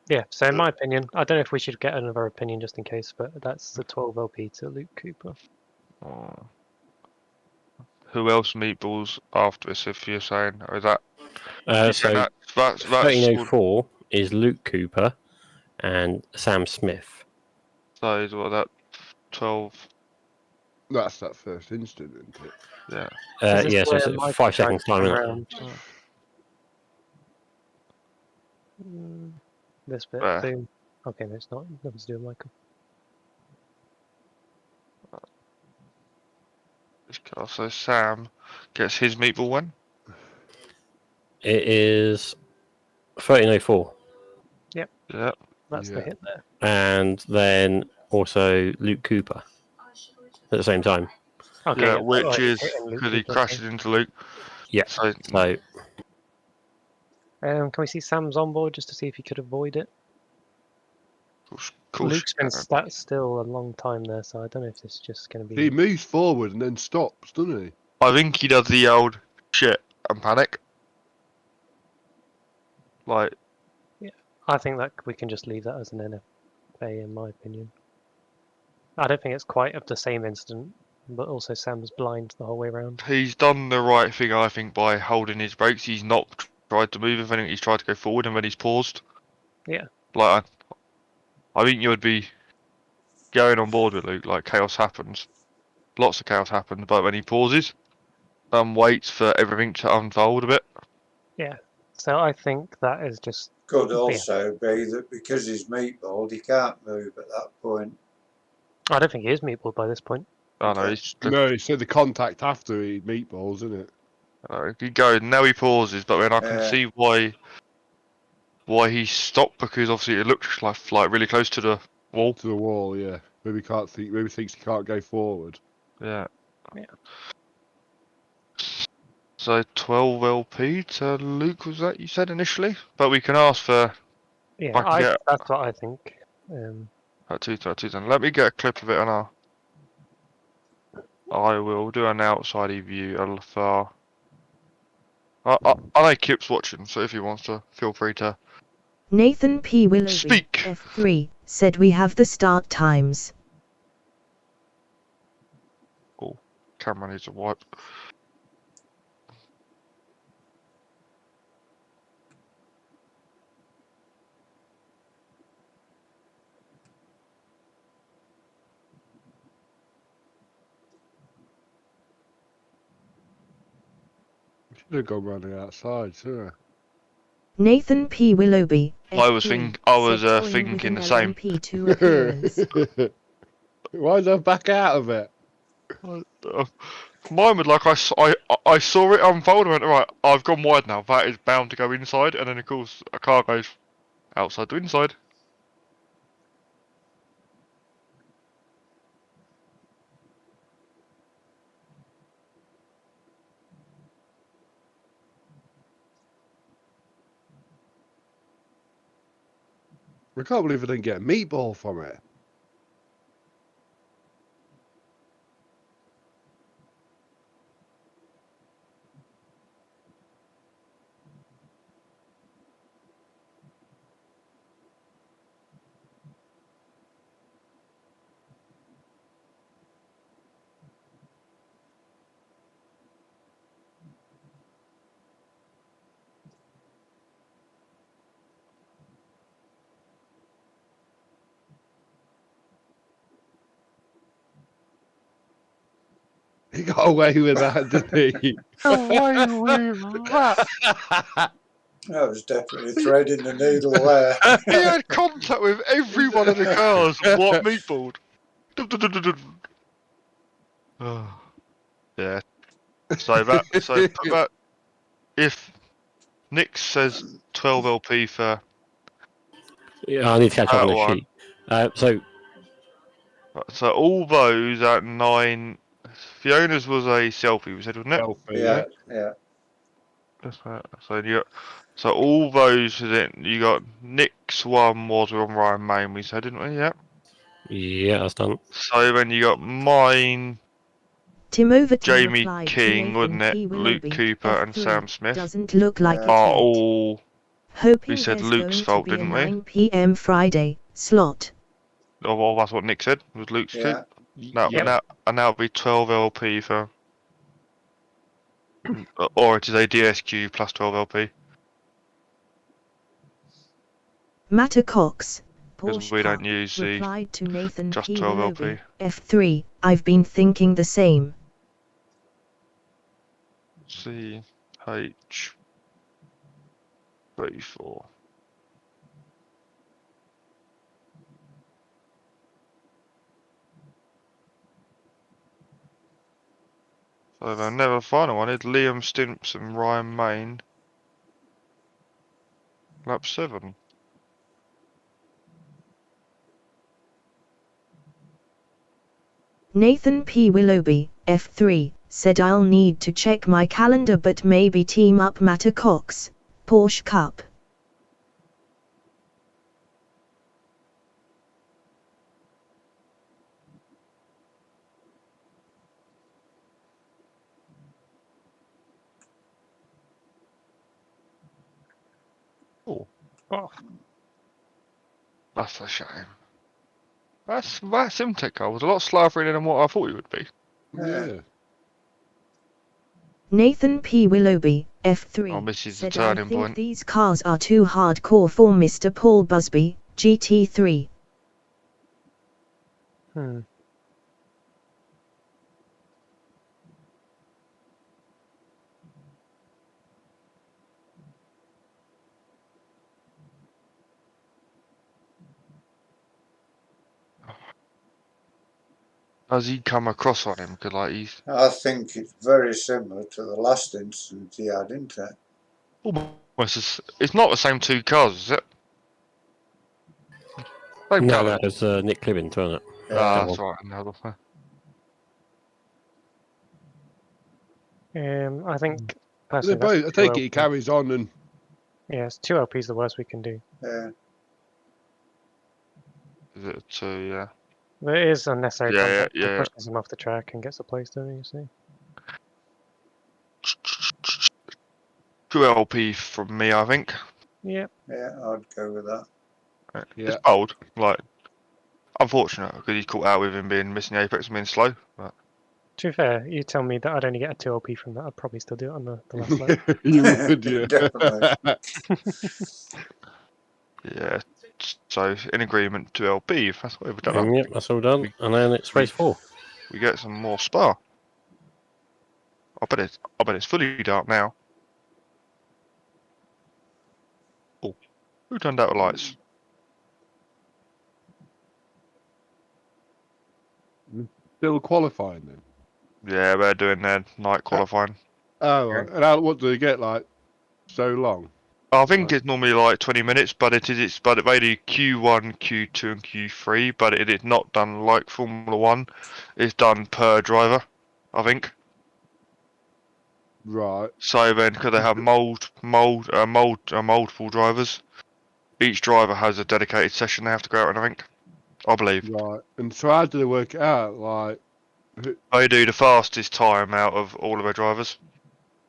yeah, so in my opinion, I don't know if we should get another opinion just in case, but that's the 12 LP to Luke Cooper. Oh. Who else meatballs after this, if you're saying? Or is that... So that's 1304 is Luke Cooper and Sam Smith. So is what, that 12... That's that first instant, isn't it? Yeah. Is this Yeah, so where it's Michael 5 seconds tried time, to isn't come it? around? This bit, Where? boom. Okay, no, it's not. Nothing to do with Michael. So Sam gets his meatball when? It is 1304. Yeah. That's Yeah. the hit there. And then also Luke Cooper at the same time. Okay, Yeah, yeah, which right, is hitting Luke because he Cooper, crashes into Luke. Yeah. So So Can we see Sam's on board just to see if he could avoid it? cool. Luke's been sat still a long time there, so I don't know if this is just going to He be. moves forward and then stops, doesn't he? I think he does the old shit and panic. Like, I think that we can just leave that as an NFA, in my opinion. I don't think it's quite of the same incident, but also Sam's blind the whole way around. he's done the right thing, I think, by holding his brakes. He's not tried to move. If anything, he's tried to go forward, and then he's paused. Yeah. Like, I think you would be going on board with Luke. Like, chaos happens. Lots of chaos happens, but when he pauses, waits for everything to unfold a bit. So I think that is just. Could also be that because he's meatballed, he can't move at that point. I don't think he is meatball by this point. I know, Okay. he's No, he said the contact after he meatballs, isn't it? he goes, now he pauses, but then I can Yeah. see why he stopped, because obviously it looks like really close to the wall. To the wall, yeah. Maybe can't think. Maybe thinks he can't go forward. Yeah. Yeah. So 12 LP to Luke, was that you said initially? But we can ask for Yeah, I can get- that's what I think. 210. Let me get a clip of it and I will do an outside view for. I know Kip's watching, so if he wants to, feel free to. Nathan P. Willoughby, Speak. F3, said we have the start times. Camera needs a wipe. Should have gone round the outside, shouldn't Nathan P. Willoughby. I was F3, thinking said toying with the an same. LMP2 appearance. I? Why did I back out of it? Mine was like I saw it unfold and went, right, I've gone wide now. That is bound to go inside, and then of course a car goes outside to inside. I can't believe I didn't get a meatball from it. He got away with that, didn't he? Away with that! That was definitely threading the needle there. He had contact with every one of the cars. What meatball? Oh, yeah. So put that. If Nick says 12 LP for Yeah, I need to catch up on that the one. sheet. So all those at 9. Fiona's was a selfie, we said, wasn't it? Selfie, Yeah, yeah. That's right. So all those you got Nick's one was on Ryan Main, we said, didn't we? Yeah. Yeah, that's done. So then you got mine, Tim Overton Jamie replied to King, Nathan wasn't it? P. Luke Willoughby, Cooper and F3, Sam Smith Doesn't look like Yeah. it are yet. all. Hoping we said there's Luke's going fault, to be didn't a we? 9 p.m. Friday slot. Oh, well, that's what Nick said. Was Luke's Yeah. too. Now it'll be 12 LP for. Or it is a DSQ plus 12 LP. Matter Cox, Because Porsche we don't Cup, use the replied to Nathan just P. 12 Willoughby, LP. F3, I've been thinking the same. CH 34. So the never final one is Liam Stimson, Ryan Main. Lap 7. Nathan P. Willoughby, F3, said I'll need to check my calendar but maybe team up Matter Cox, Porsche Cup. Oh. Oh. That's a shame. That Simtech car was a lot slower than what I thought it would be. Yeah. Nathan P. Willoughby, F3, Oh, this is the said I turning think point. these cars are too hardcore for Mr. Paul Busby, GT3. Has he come across on him? Because like he's I think it's very similar to the last incident he had, isn't it? almost. It's not the same two cars, is it? Same No, colour. that was Nick Clibbin, wasn't it? Ah, that that's one. right. I think They personally, both, I that's take it two he LP. carries on and Yeah, 2 LP's the worst we can do. Yeah. Is it a 2? Yeah. But it is unnecessary Yeah, contact. yeah, It yeah. pushes him off the track and gets a place, don't you see? 2 LP from me, I think. Yep. Yeah, I'd go with that. yeah. It's bold. Like, unfortunate because he's caught out with him being missing the apex and being slow. But To be fair, you tell me that I'd only get a 2 LP from that, I'd probably still do it on the last lap. You would, yeah. Definitely. Yeah. So in agreement to LB, if that's what we've done. Yep, that's all done. And then it's race 4. We get some more Spa. I bet it's fully dark now. Oh, who turned out the lights? Still qualifying then. Yeah, they're doing their night qualifying. Oh, right. And what do they get, like, so long? I think it's normally like 20 minutes, but they do Q1, Q2, and Q3, but it is not done like Formula 1. It's done per driver, I think. Right. So then, because they have multiple drivers, each driver has a dedicated session they have to go out on, I think. I believe. Right. And so how do they work it out? Like, They do the fastest time out of all of their drivers.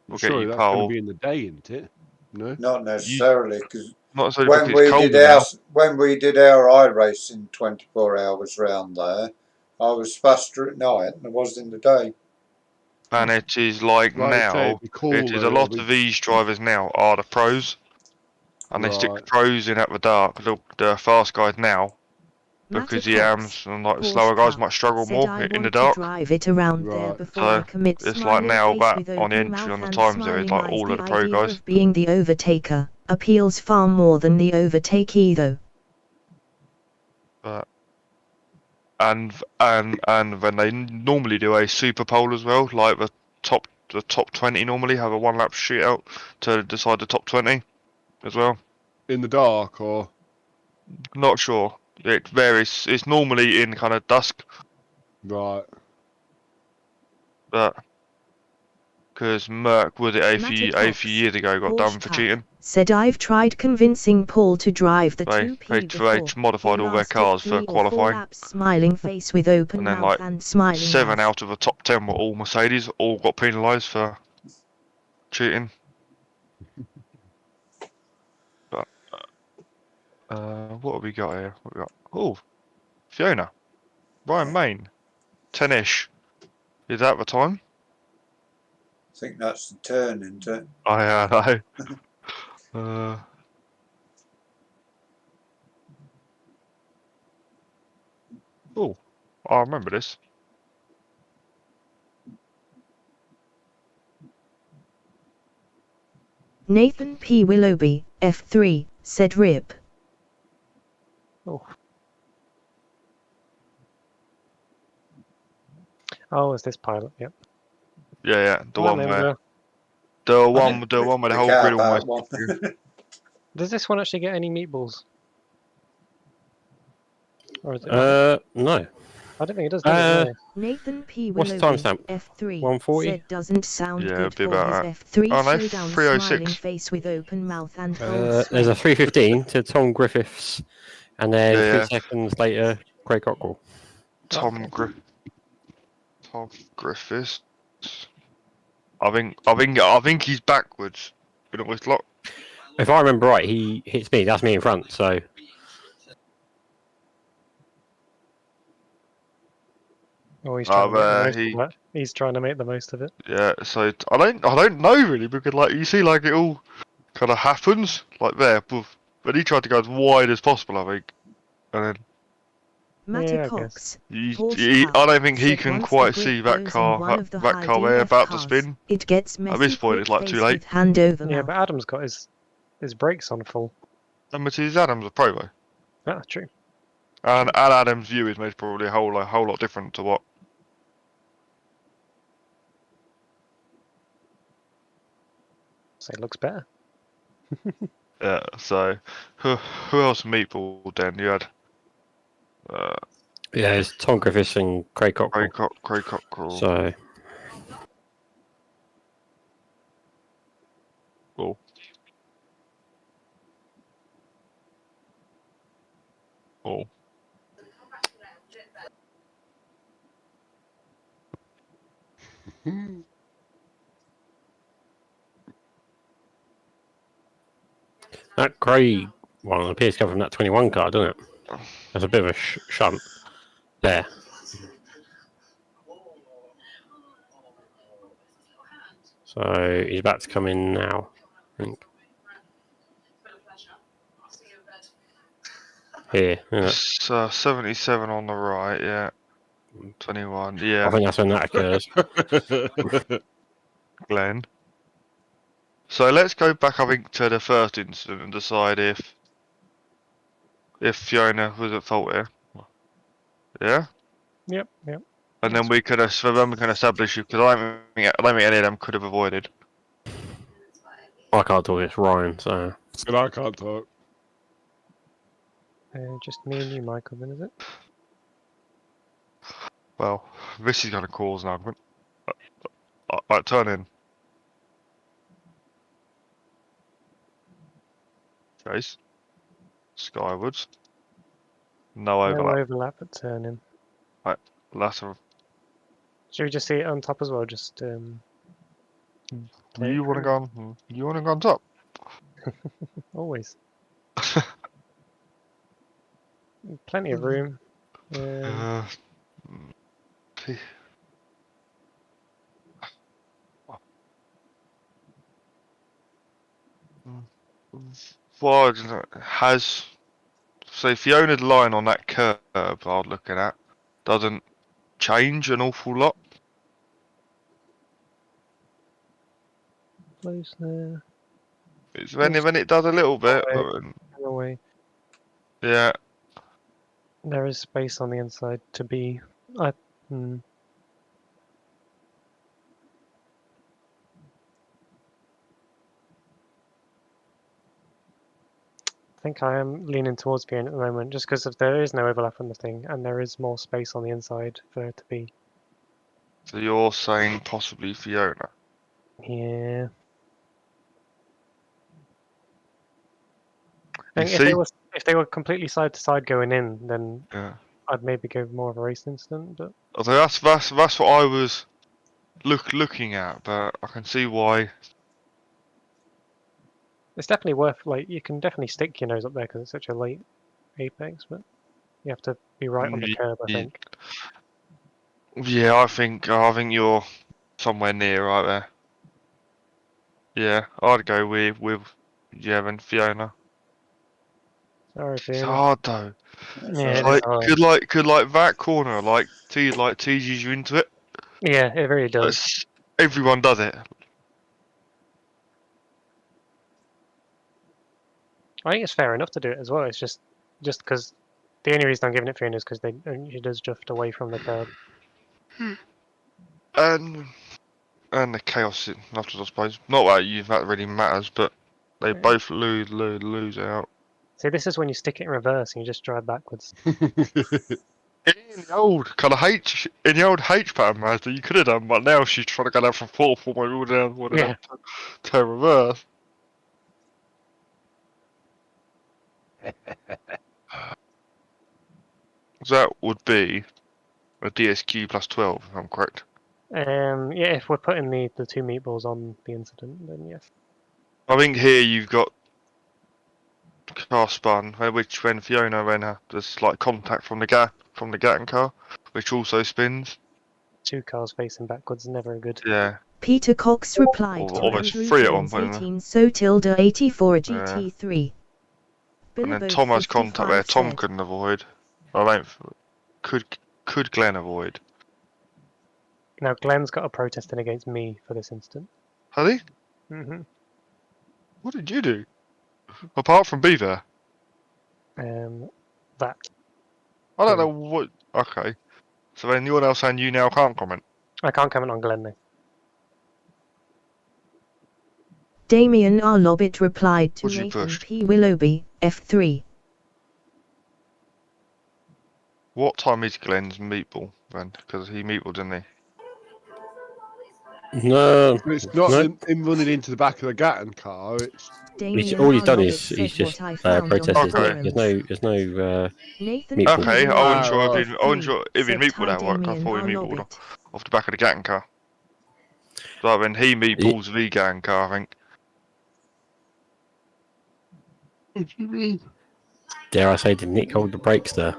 We'll get surely you that's going pole. to be in the day, isn't it? No? Not necessarily, because Not so when because it's we did colder now. when we did our iRacing 24 hours round there, I was faster at night than I was in the day. And it is like Like I say, now, it'd be cooler, it is a it'll lot be- of these drivers now are the pros. And they stick the Right. pros in at the dark, the fast guys now. Because the AMs and like the slower guys might struggle more in the dark. Drive it around there Right. before I So, commit. it's like Smiling now face that with on the open entry mouth on the and times there is smiling like all eyes. of the pro idea guys. of being the overtaker appeals far more than the overtakee, though. But and when they normally do a super pole as well, like the top 20 normally have a 1 lap shootout to decide the top 20 as well. In the dark, or? Not sure. It varies. It's normally in kind of dusk, Right. but because Merck was it a few Mattertops, years ago got done for Porsche cheating. Said I've tried convincing Paul to drive the They 2P they before. modified He all their lasted cars 3 for or 4 qualifying, laps, smiling face with open and then mouth like and smiling 7 mouth. out of the top 10 were all Mercedes, all got penalised for cheating. But what have we got here? What have we got? Oh, Fiona, Ryan Main, 10ish. Is that the time? I think that's the turn, isn't it? I know. Oh, I remember this. Nathan P. Willoughby, F3, said RIP. Oh, it's this pilot, yep. Yeah, the Right one then, where the one with the whole car grid park almost. one. Does this one actually get any meatballs? Or is it No. I don't think it does. does it? Nathan P. What's the Willoughby, timestamp? F3, 140? said doesn't sound Yeah, good be for about his that. F3 Oh, no, showdown. 306. Smiling face with open mouth and There's a 3:15 to Tom Griffiths, and then Yeah, 3 seconds later, Craig Cockrell. Tom Griffiths. I think he's backwards. In always lock. If I remember right, he hits me. That's me in front. So Oh, he's trying to make the most he- of that. He's trying to make the most of it. Yeah, so I don't know really because like you see like it all kind of happens like there, but he tried to go as wide as possible, I think, and then Matty Yeah, I Cox. I Porsche don't think he said can once quite the see grip that goes in one car of the that high car there DF about to cars, spin. It gets messy. this point, it's like too quick late. with hand over Yeah, mouth. but Adam's got his brakes on full. And Mercedes Adams a pro though, Ah, true. and Adams' view is made probably a whole lot different to what. So it looks better. Yeah, so who else meatball then? You had yeah, it's Tom Griffiths and Craig Cockrell. Craig Cockrell. So Cool. Cool. that Craig one appears to come from that 21 car, doesn't it? There's a bit of a shunt there. So he's about to come in now, I think. Here, yeah. It's 77 on the right, yeah. 21, I yeah. think that's when that occurs. Glenn. So let's go back, I think, to the first incident and decide if Fiona was at fault here. Yeah? Yep. And then we can establish it, because I don't think any of them could have avoided. I can't talk, it's Ryan, so. And I can't talk. Just me and you, Michael, then, is it? Well, this is going to cause an argument. Right, turn in. Chase. Skywards. No No overlap. overlap at turning. Lateral. Should we just see it on top as well? Just You want to go on? You want to go on top? always. Plenty of room. P- Well, has so Fiona's line on that curve I was looking at doesn't change an awful lot. Close there. It's when it does a little bit. Away. Yeah. There is space on the inside to be. I think I am leaning towards Fiona at the moment, just because there is no overlap on the thing, and there is more space on the inside for it to be. So you're saying possibly Fiona? Yeah. You I think see? if they were completely side to side going in, then Yeah. I'd maybe go more of a race incident. But Although that's what I was looking at, but I can see why. it's definitely worth, like, you can definitely stick your nose up there because it's such a late apex, but you have to be right on the curb, I think. Yeah, I think you're somewhere near right there. Yeah, I'd go with Jev and Fiona. Sorry, It's Fiona. hard though. Yeah, Like, it is could that corner teases you into it. Yeah, it really does. It's, everyone does it. I think it's fair enough to do it as well. It's just because the only reason I'm giving it Fiona is because she does drift away from the curb. And the chaos after, I suppose. Not that really matters, but they both lose out. See, this is when you stick it in reverse and you just drive backwards. In the old kind of H pattern Mazda, you could have done, but now she's trying to go down from fourth all the way down to reverse. That would be a DSQ plus 12, if I'm correct. Yeah, if we're putting the two meatballs on the incident, then yes. I think here you've got car spun, which when Fiona ran her, there's like contact from the Gatton car, which also spins. Two cars facing backwards is never good. Yeah. Peter Cox replied Or to almost Andrew free at one Jones point, 18 so tilde 84 GT3. And then Billabo Tom has contact there. 55 Tom said, couldn't avoid. I don't. Could Glenn avoid? Now Glenn's got a protesting against me for this incident. Has he? What did you do? Apart from be there? That. I don't know what. Okay. So then you're now saying you now can't comment. I can't comment on Glenn though. Damien R. Lobbit replied to What'd you Nathan pushed? P. Willoughby, F3. What time is Glenn's meatball then? Because he meatballed, didn't he? No. It's not No. him running into the back of the Gatton car. It's Damien All he's R. done Lobbit is said he's just what I found on protested. Okay. There's no Nathan meatball. Okay, P. I Wow. wasn't sure if Willoughby, he, I wasn't sure if he said meatballed that work. I Damien thought R. he meatballed Lobbit. off the back of the Gatton car. So when he meatballs the Gatton car, I think. What do you mean? Dare I say, did Nick hold the brakes there?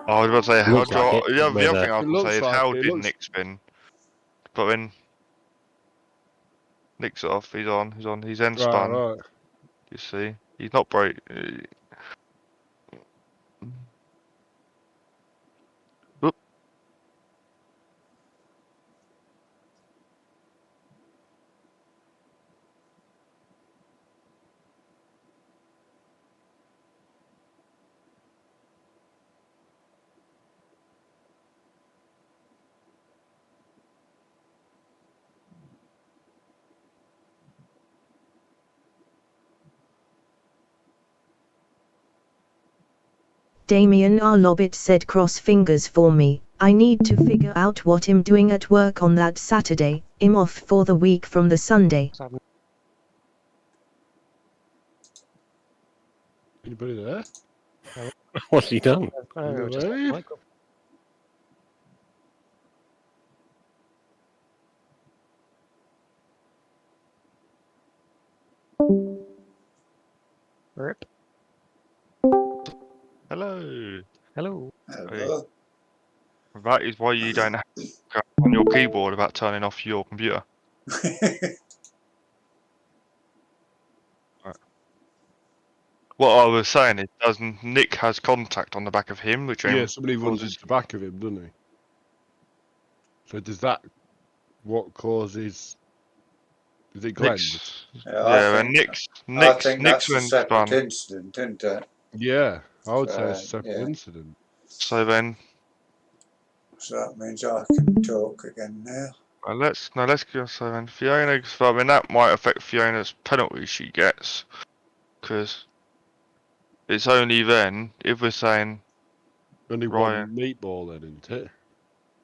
I was about to say, how Looks like it, the other with thing I was It going to looks say is like how it did looks- Nick spin? But then Nick's off. He's on. He's end Right, spun. right. You see, he's not break. Oop. Damien R. Lobbit said cross fingers for me. I need to figure out what I'm doing at work on that Saturday. I'm off for the week from the Sunday. So I'm- Anybody there? What's he done? oh, just Really? micro- Rip. Hello. Hello. Hello. That is why you don't have to go on your keyboard about turning off your computer. What I was saying is, doesn't Nick has contact on the back of him, which Yeah, somebody runs causes into the back of him, doesn't he? So does that what causes? Is it Glenn? Nick's. Yeah, I Yeah, and think Nick's that's a when separate spun. incident, isn't it? Yeah, I would say it's a So, separate yeah. incident. So then, So that means I can talk again now. let's go. So then, Fiona. So I mean, that might affect Fiona's penalty she gets, because it's only then if we're saying Only Ryan. one meatball then, isn't it?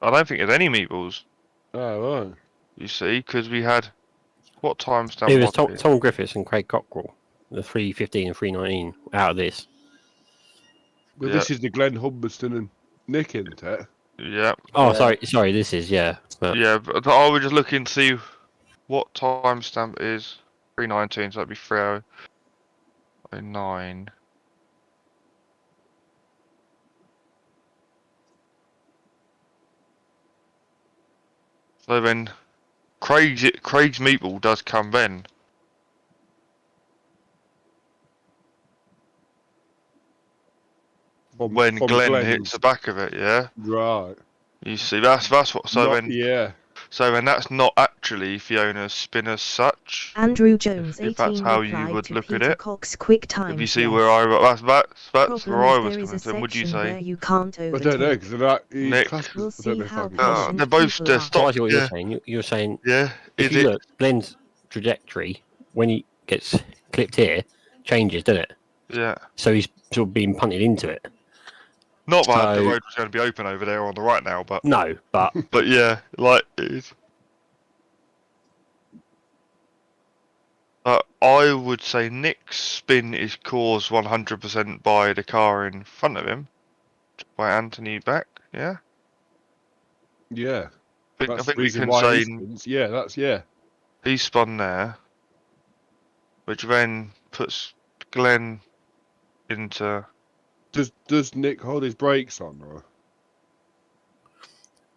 I don't think there's any meatballs. Oh, right. You see, because we had what timestamp It was was it? Tom Griffiths and Craig Cockrell, the 3:15 and 3:19 out of this. Well, Yeah. this is the Glenn Humberston and Nick, isn't it? Yeah, Oh, Yeah. sorry. This is But yeah. But I was just looking to see what timestamp is 3:19. So that'd be 3:09. So then, Craig's meatball does come then. When from Glenn Glenn hits the back of it, yeah. Right. You see, that's what. So Not- then, yeah. so then that's not actually Fiona's spin as such. Andrew Jones If that's 18 how you replied would to look at Peter it. Cox quick If times. you see yes. where that's where Problem I is was there is coming a from. Would you section where say? you can't I don't know, overtake. because he's Nick. classed We'll as, I don't see know if how I can- patient They're both people they're are. so I see what you're yeah, saying. You're saying yeah. if Is you it? look, Glenn's trajectory when he gets clipped here changes, doesn't it? Yeah. So he's sort of being punted into it. Not that the So- road was going to be open over there on the right now, but No, but yeah, like it is. I would say Nick's spin is caused 100% by the car in front of him, by Anthony back. Yeah, Yeah. I That's think the we reason can why say he spins. Yeah, that's, yeah. he spun there, which then puts Glenn into. Does Nick hold his brakes on, or?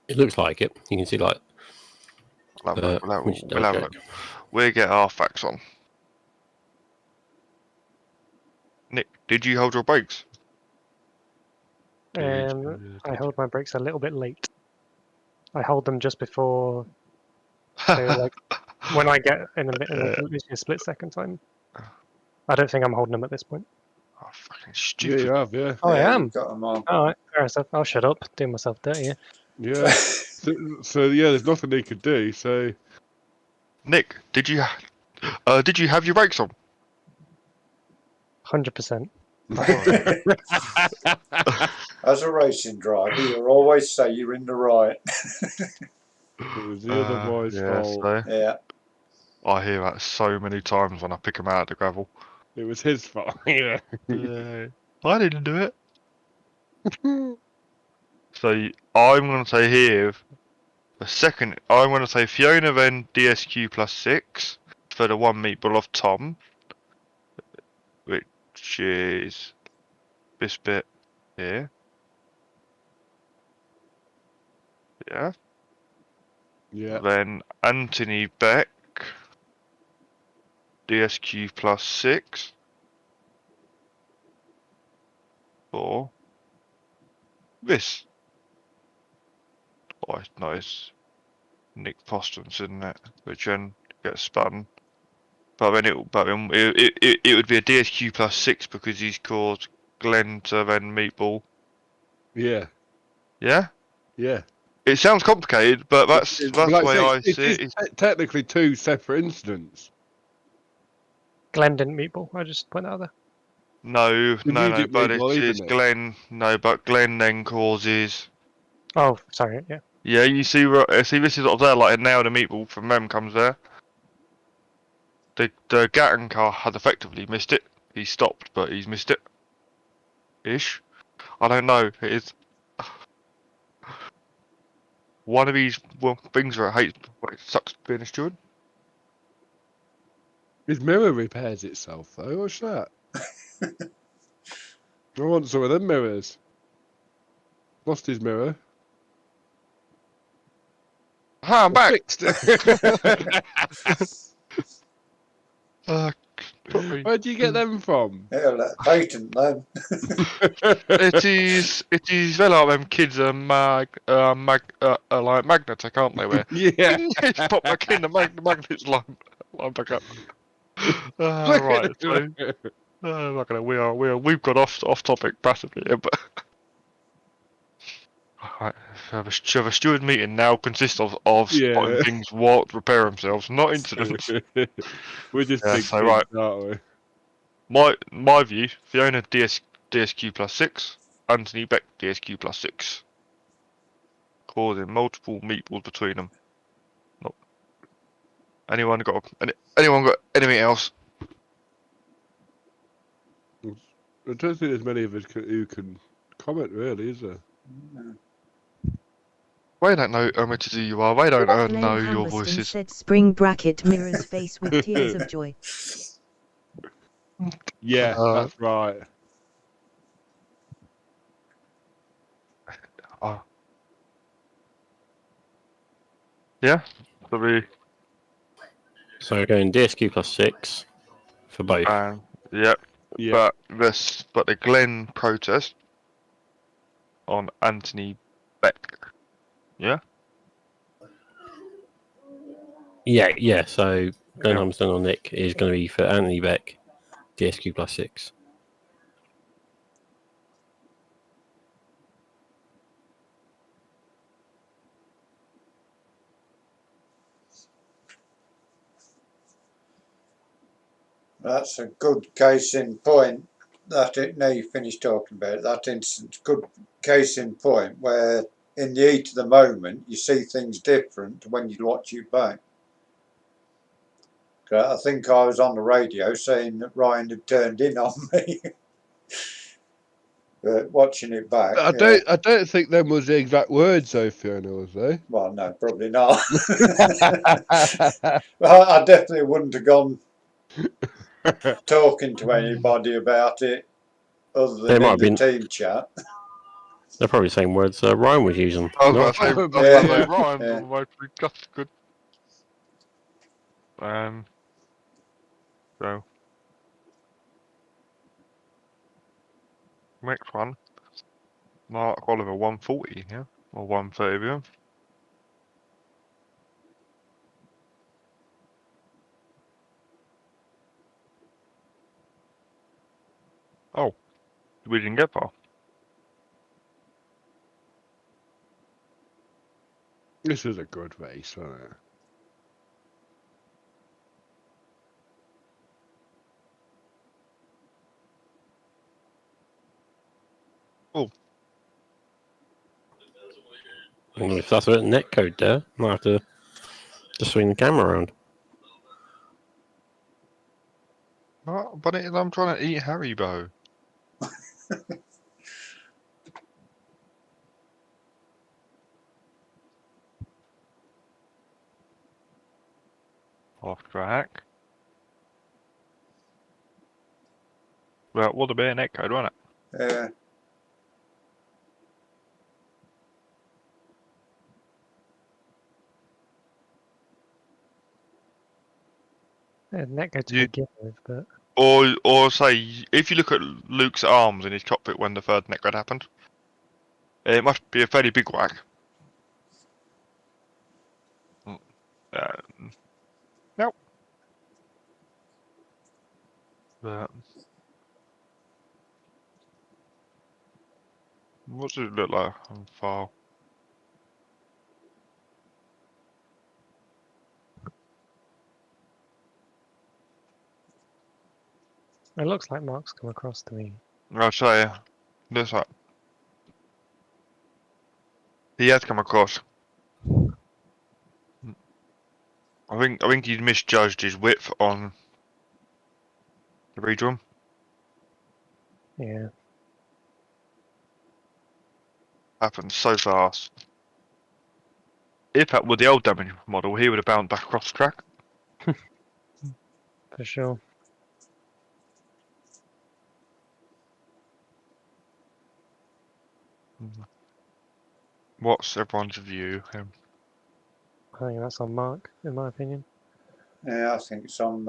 it looks like it. You can see like We'll have a look. which We'll have a look. We'll get our facts on. Nick, did you hold your brakes? I held my brakes a little bit late. I hold them just before, so like when I get in literally a split second time. I don't think I'm holding them at this point. Oh, fucking Yeah, stupid. you have, yeah. Oh, I am. You've got 'em on. All right, fair enough. I'll shut up. Do myself dirty. Yeah. Yeah. So yeah, there's nothing he could do. So Nick, did you have your brakes on? 100%. As a racing driver, you always say you're in the right. it was the other boy's yeah, fault. so Yeah. I hear that so many times when I pick him out of the gravel. It was his fault. Yeah. Yeah, I didn't do it. So I'm going to say here, the second, I'm going to say Fiona then DSQ plus 6 for the one meatball of Tom, which is this bit here. Yeah. Yeah. Then Anthony Beck DSQ plus 6 for this. Oh, nice. Nick Postons, isn't it? Which then gets spun. But then it would be a DSQ plus 6 because he's caused Glenn to then Meatball. Yeah. Yeah? Yeah. It sounds complicated, but that's the Like way I say, see it. is technically two separate incidents. Glenn didn't meatball. I just point that out there. No, Immediate but Meatball, it's isn't it? Glenn. No, but Glenn then causes. Oh, sorry. Yeah. Yeah, you see, see, this is what there, like now the Meatball from Mem comes there. The Gatton car had effectively missed it. He stopped, but he's missed it. Ish. I don't know. It is one of these things where I hate. It sucks being a steward. His mirror repairs itself, though. What's that? I want some of them mirrors. Lost his mirror. Ah, I'm back. Fixed. Sorry. Where'd you get them from? Yeah, let patent them. It is well, like them kids are like Magnetech, aren't they? Where Yeah. just pop back in the magnets line back up. Right, so not gonna, we've got off topic massively here, but right, have a steward meeting now consists of Yeah. spotting things what repair themselves, not incidents. We're just Yeah, big so kids, right. aren't we? My view, Fiona DSQ plus 6, Anthony Beck DSQ plus 6. Causing multiple meatballs between them. Not anyone got anything else? I don't think there's many of us who can comment, really, is there? They don't know how much who you are. They don't Glenn know your Hamberston voices. said spring bracket mirrors face with tears of joy. Yeah, that's right. Yeah, so So going DSQ plus 6 for both. yeah. Yeah. But the Glenn protest on Anthony Beck. Yeah. Yeah. So Glenn Yeah. Humston on Nick is going to be for Anthony Beck, DSQ plus 6. That's a good case in point. Now you finished talking about it. That instance, good case in point where in the heat of the moment you see things different when you watch it back. I think I was on the radio saying that Ryan had turned in on me. But watching it back, I don't think them was the exact words, though, Fiona, was they? well, no, probably not. I definitely wouldn't have gone talking to anybody about it other There than might in have the been- team chat. They're probably the same words Ryan was using. I was No? about to say, Yeah. Ryan, Yeah. that's good. So next one, Mark Oliver 140, yeah, or 130, yeah. Oh, we didn't get far. This was a good race, wasn't it? And if that's a net code there, I might have to just swing the camera around. But I'm trying to eat Haribo. Off track. Well, would have been a net code, wasn't it? Yeah. Netco to You- begin with, but Or say, if you look at Luke's arms in his cockpit when the third neck grad happened, it must be a fairly big whack. Nope. But what does it look like on file? it looks like Mark's come across to me. I'll say, looks like he has come across. I think he's misjudged his width on the redrum. Yeah. Happened so fast. If that were the old damage model, he would have bounced back across the track. For sure. What's everyone's view? I think that's on Mark, in my opinion. Yeah, I think it's on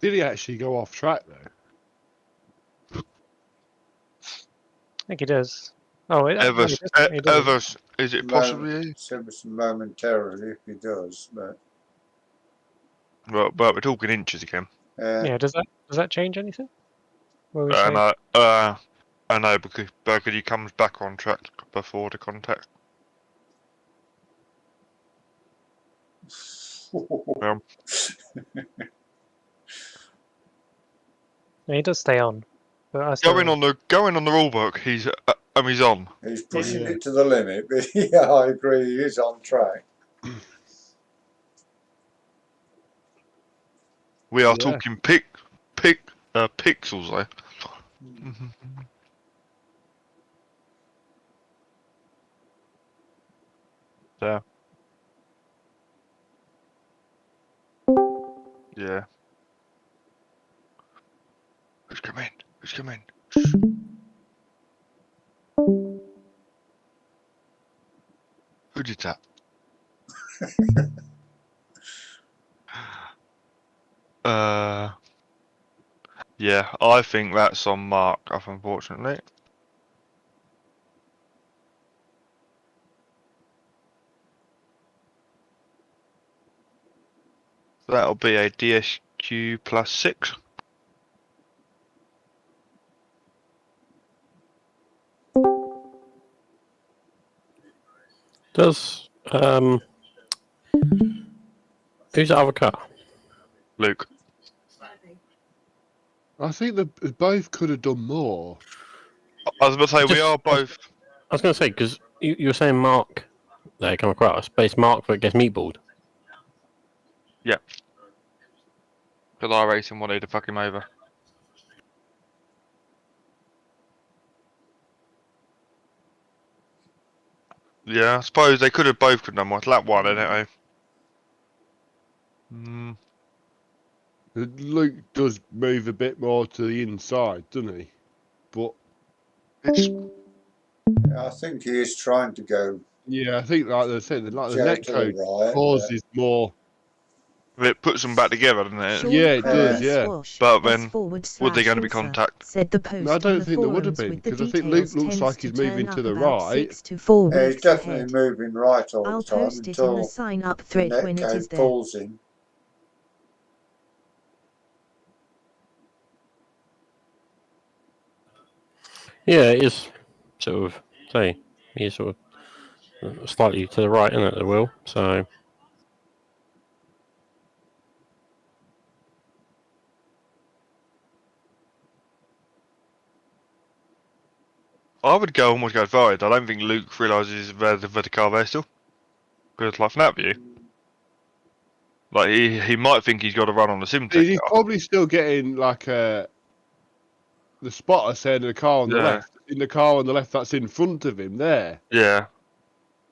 Did he actually go off track though? I think he does. Oh, it, no, Ever, he doesn't. He doesn't. ever, is it possibly? momentarily if he does, but But we're talking inches again. Yeah, does that change anything? What were we saying? I know because he comes back on track before the contact. Yeah, he does stay on. But I still Going on the rule book, he's on. he's pushing Yeah. it to the limit, but yeah, I agree, he is on track. We are Yeah. talking pixels though. So. Yeah. Who's coming? Who's coming? Who did that? Yeah, I think that's on Mark, unfortunately. That'll be a DSQ +6. Does who's the other car? Luke. I think they both could have done more. I was about to say, we Just- are both. I was going to say because you were saying Mark they come across, but it's Mark that gets meatballed. Because iracing wanted to fuck him over. Yeah, I suppose they could have both done more. It's lap one, isn't it? Luke does move a bit more to the inside, doesn't he? But It's I think he is trying to go yeah, I think like they said, like the to net the code right, causes more. it puts them back together, doesn't it? Sean Yeah, it does, Crowley yeah. Swash, But S then, forward were they slash going to be info, contact? Said the post I don't on the think there would have forums been, with the because I think Luke details looks tends like to he's moving turn to up the about right. 6 to 4 Yeah, he's weeks definitely ahead. moving right all I'll the time post it in the until sign up the thread when it is netcode there. pulls him. Yeah, it is sort of say he's sort of slightly to the right, isn't it? The wheel, so. I would go almost go forward. I don't think Luke realises where the car is still. Because, like, from that view, like he might think he's got to run on the sim tech He's car. probably still getting like the spotter saying the car on the Yeah. left. In the car on the left that's in front of him there. Yeah.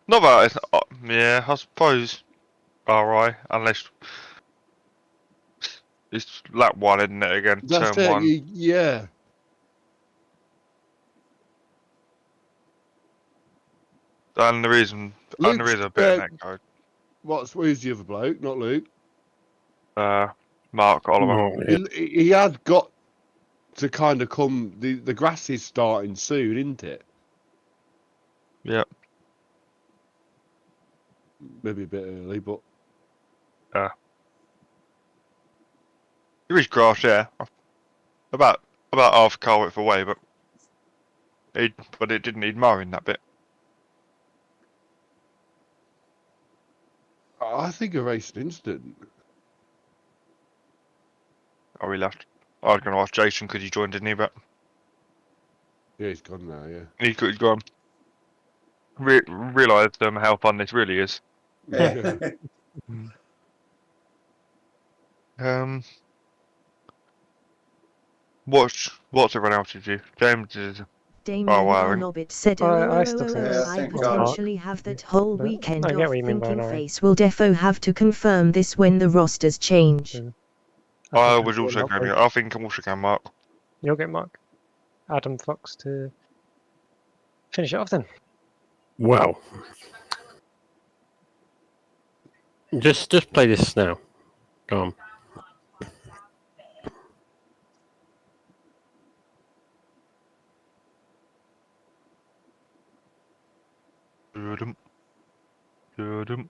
Not that. Yeah, I suppose. Alright, unless it's lap one, isn't it? Again, That's turn it, one. yeah. And the reason a bit in that code. who's the other bloke? Not Luke. Mark Oliver. Oh, yeah. He had got to kind of come. The grass is starting soon, isn't it? Yep. Maybe a bit early, but There is grass, yeah. About half a car width away, but it didn't need mowing that bit. I think a racing incident. Oh, he left. I was going to ask Jason because he joined, didn't he? But Yeah, he's gone now. Yeah. he's gone. Realised how fun this really is. Yeah. What's everyone else to do? James is. Damien wow. Arnobit said, I still think Yeah, I I think potentially have that whole But weekend I get off. what you mean by Thinking that. Face will defo have to confirm this when the rosters change. Yeah. I think was I'll also get going. Mark. I think I'm also going Mark. You'll get Mark. Adam Fox to finish it off then. Well, just play this now. Go on. Doo-dum.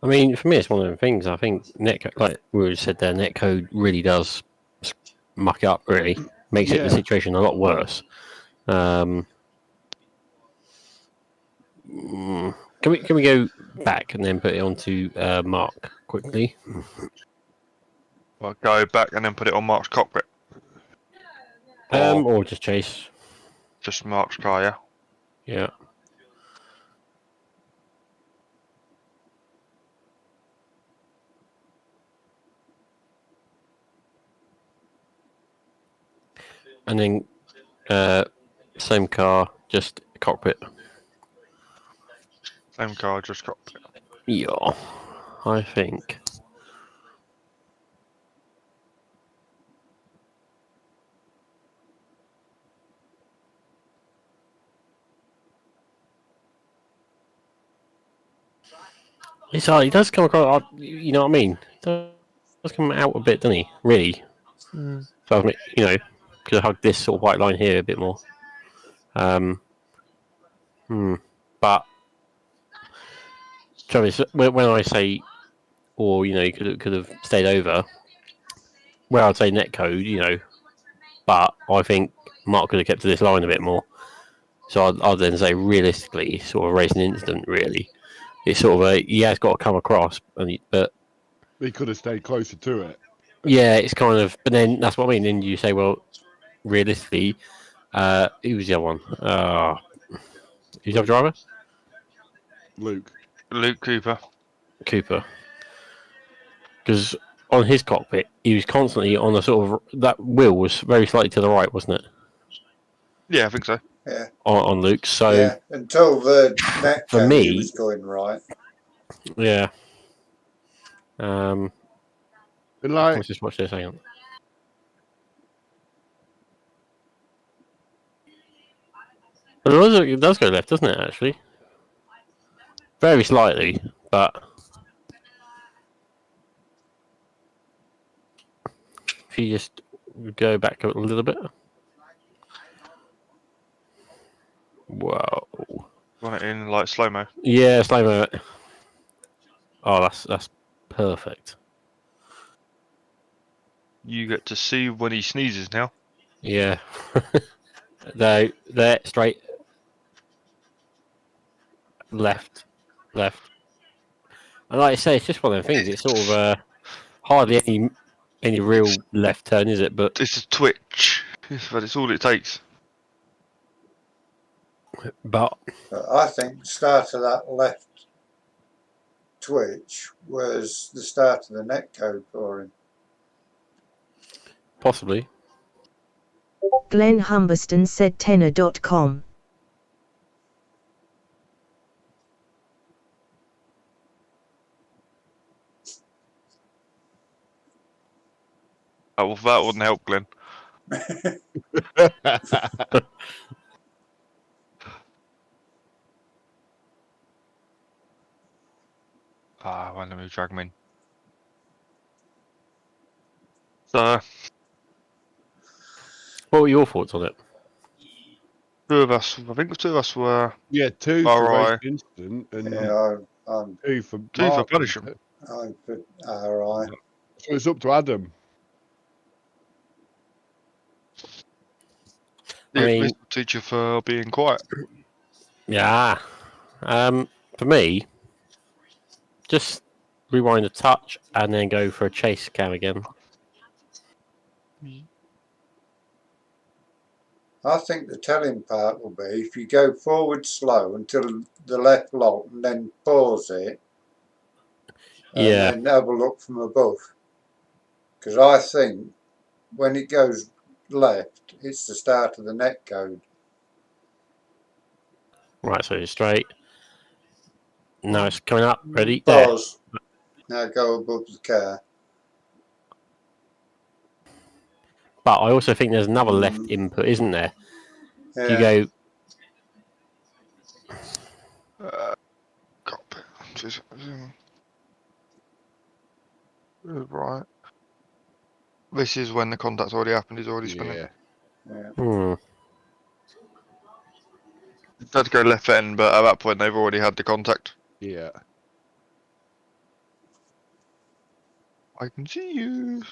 I mean, for me, it's one of the things. I think netcode, like we said there, netcode really does muck it up. Really makes it the Yeah. situation a lot worse. Can we go back and then put it onto Mark quickly? Well, go back and then put it on Mark's cockpit. Or just Chase. Just Mark's car, yeah. Yeah. And then same car, just cockpit. Same car, just cockpit. Yeah, I think. It's hard. He does come across. You know what I mean? He does come out a bit, doesn't he? Really. So I mean, could have hugged this sort of white line here a bit more. But Travis, when I say, or you could have stayed over. Well, I'd say netcode, but I think Mark could have kept to this line a bit more. So I'd then say realistically, sort of racing incident. Really, it's sort of he has got to come across, but He could have stayed closer to it. yeah, it's kind of. But then that's what I mean. Then you say, well, realistically, who was the other one? Who's the other driver? Luke. Luke Cooper. Because on his cockpit, he was constantly on the sort of that wheel was very slightly to the right, wasn't it? Yeah, I think so. Yeah. On Luke, so Yeah, until the net For code me- was going right. yeah. And like, Let's just watch this. Hang on. But it does go left, doesn't it? Actually, very slightly, but if you just go back a little bit. Whoa. Want it in like slow mo. Yeah, slow mo. Oh, that's perfect. You get to see when he sneezes now. Yeah. They're straight. Left. And like I say, it's just one of them things. It's sort of hardly any real left turn, is it? But It's a twitch, but it's all it takes. But I think the start of that left twitch was the start of the net code for him. possibly. Glenn Humberston said tenor.com. Oh, well, that wouldn't help, Glenn. Ah, why don't we drag him in? So, What were your thoughts on it? two of us, I think the two of us were Yeah, 2 for race RI, instant and Yeah, I'm 2 for 2 for Mark. punish him. I'm for RI. So it's up to Adam. I mean- Mr. Teacher for being quiet. Yeah. For me, just rewind a touch and then go for a chase cam again. I think the telling part will be if you go forward slow until the left lock and then pause it and Yeah. then have a look from above. Because I think when it goes left, it's the start of the net code. Right, so straight. Now it's coming up. Ready? There. Pause. Now go above the car. But I also think there's another left input, isn't there? Yeah. If you go, Right. This is when the contact's already happened, he's already spinning. Yeah. Yeah. They had to go left end, but at that point they've already had the contact. Yeah. I can see you.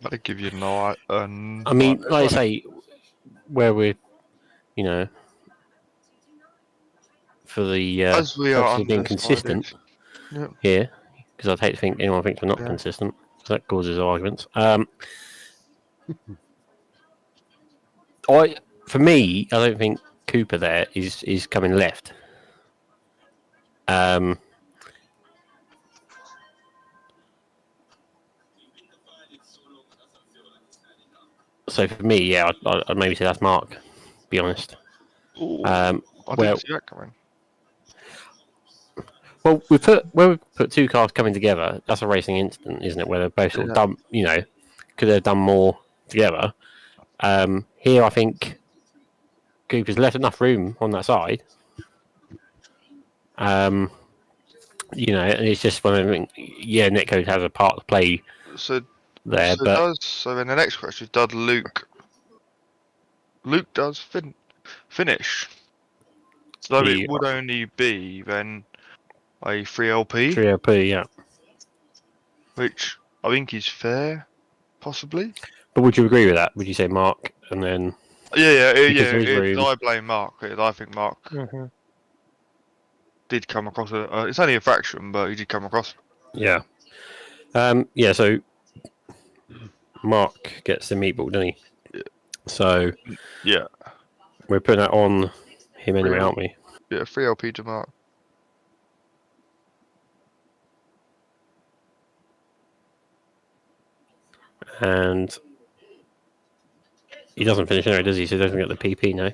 That'll give you night. I mean, like I say, where we're, you know, for the as we are purpose of being undecided. consistent Yep. here, because I'd hate to think anyone thinks we're not consistent, because that causes arguments. For me, I don't think Cooper there is coming left. So for me, yeah, I'd maybe say that's Mark. Be honest. Ooh, I didn't see that coming. Well, when we put two cars coming together, that's a racing incident, isn't it? Where they're both sort of done, you know, could have done more together. Here, I think Cooper's left enough room on that side. You know, and it's just when I think, yeah, netcode has a part to play So there, but so then the next question, does Luke does finish? So it would only be then a 3LP, 3LP, yeah. which I think is fair, possibly. But would you agree with that? Would you say Mark and then? Yeah. there is room. I blame Mark. I think Mark Mm-hmm. did come across it's only a fraction, but he did come across. Yeah. Yeah. So Mark gets the meatball, doesn't he? Yeah. So Yeah. we're putting that on him anyway, aren't we? Yeah, 3LP to Mark. And he doesn't finish anyway, does he? So he doesn't get the PP, no?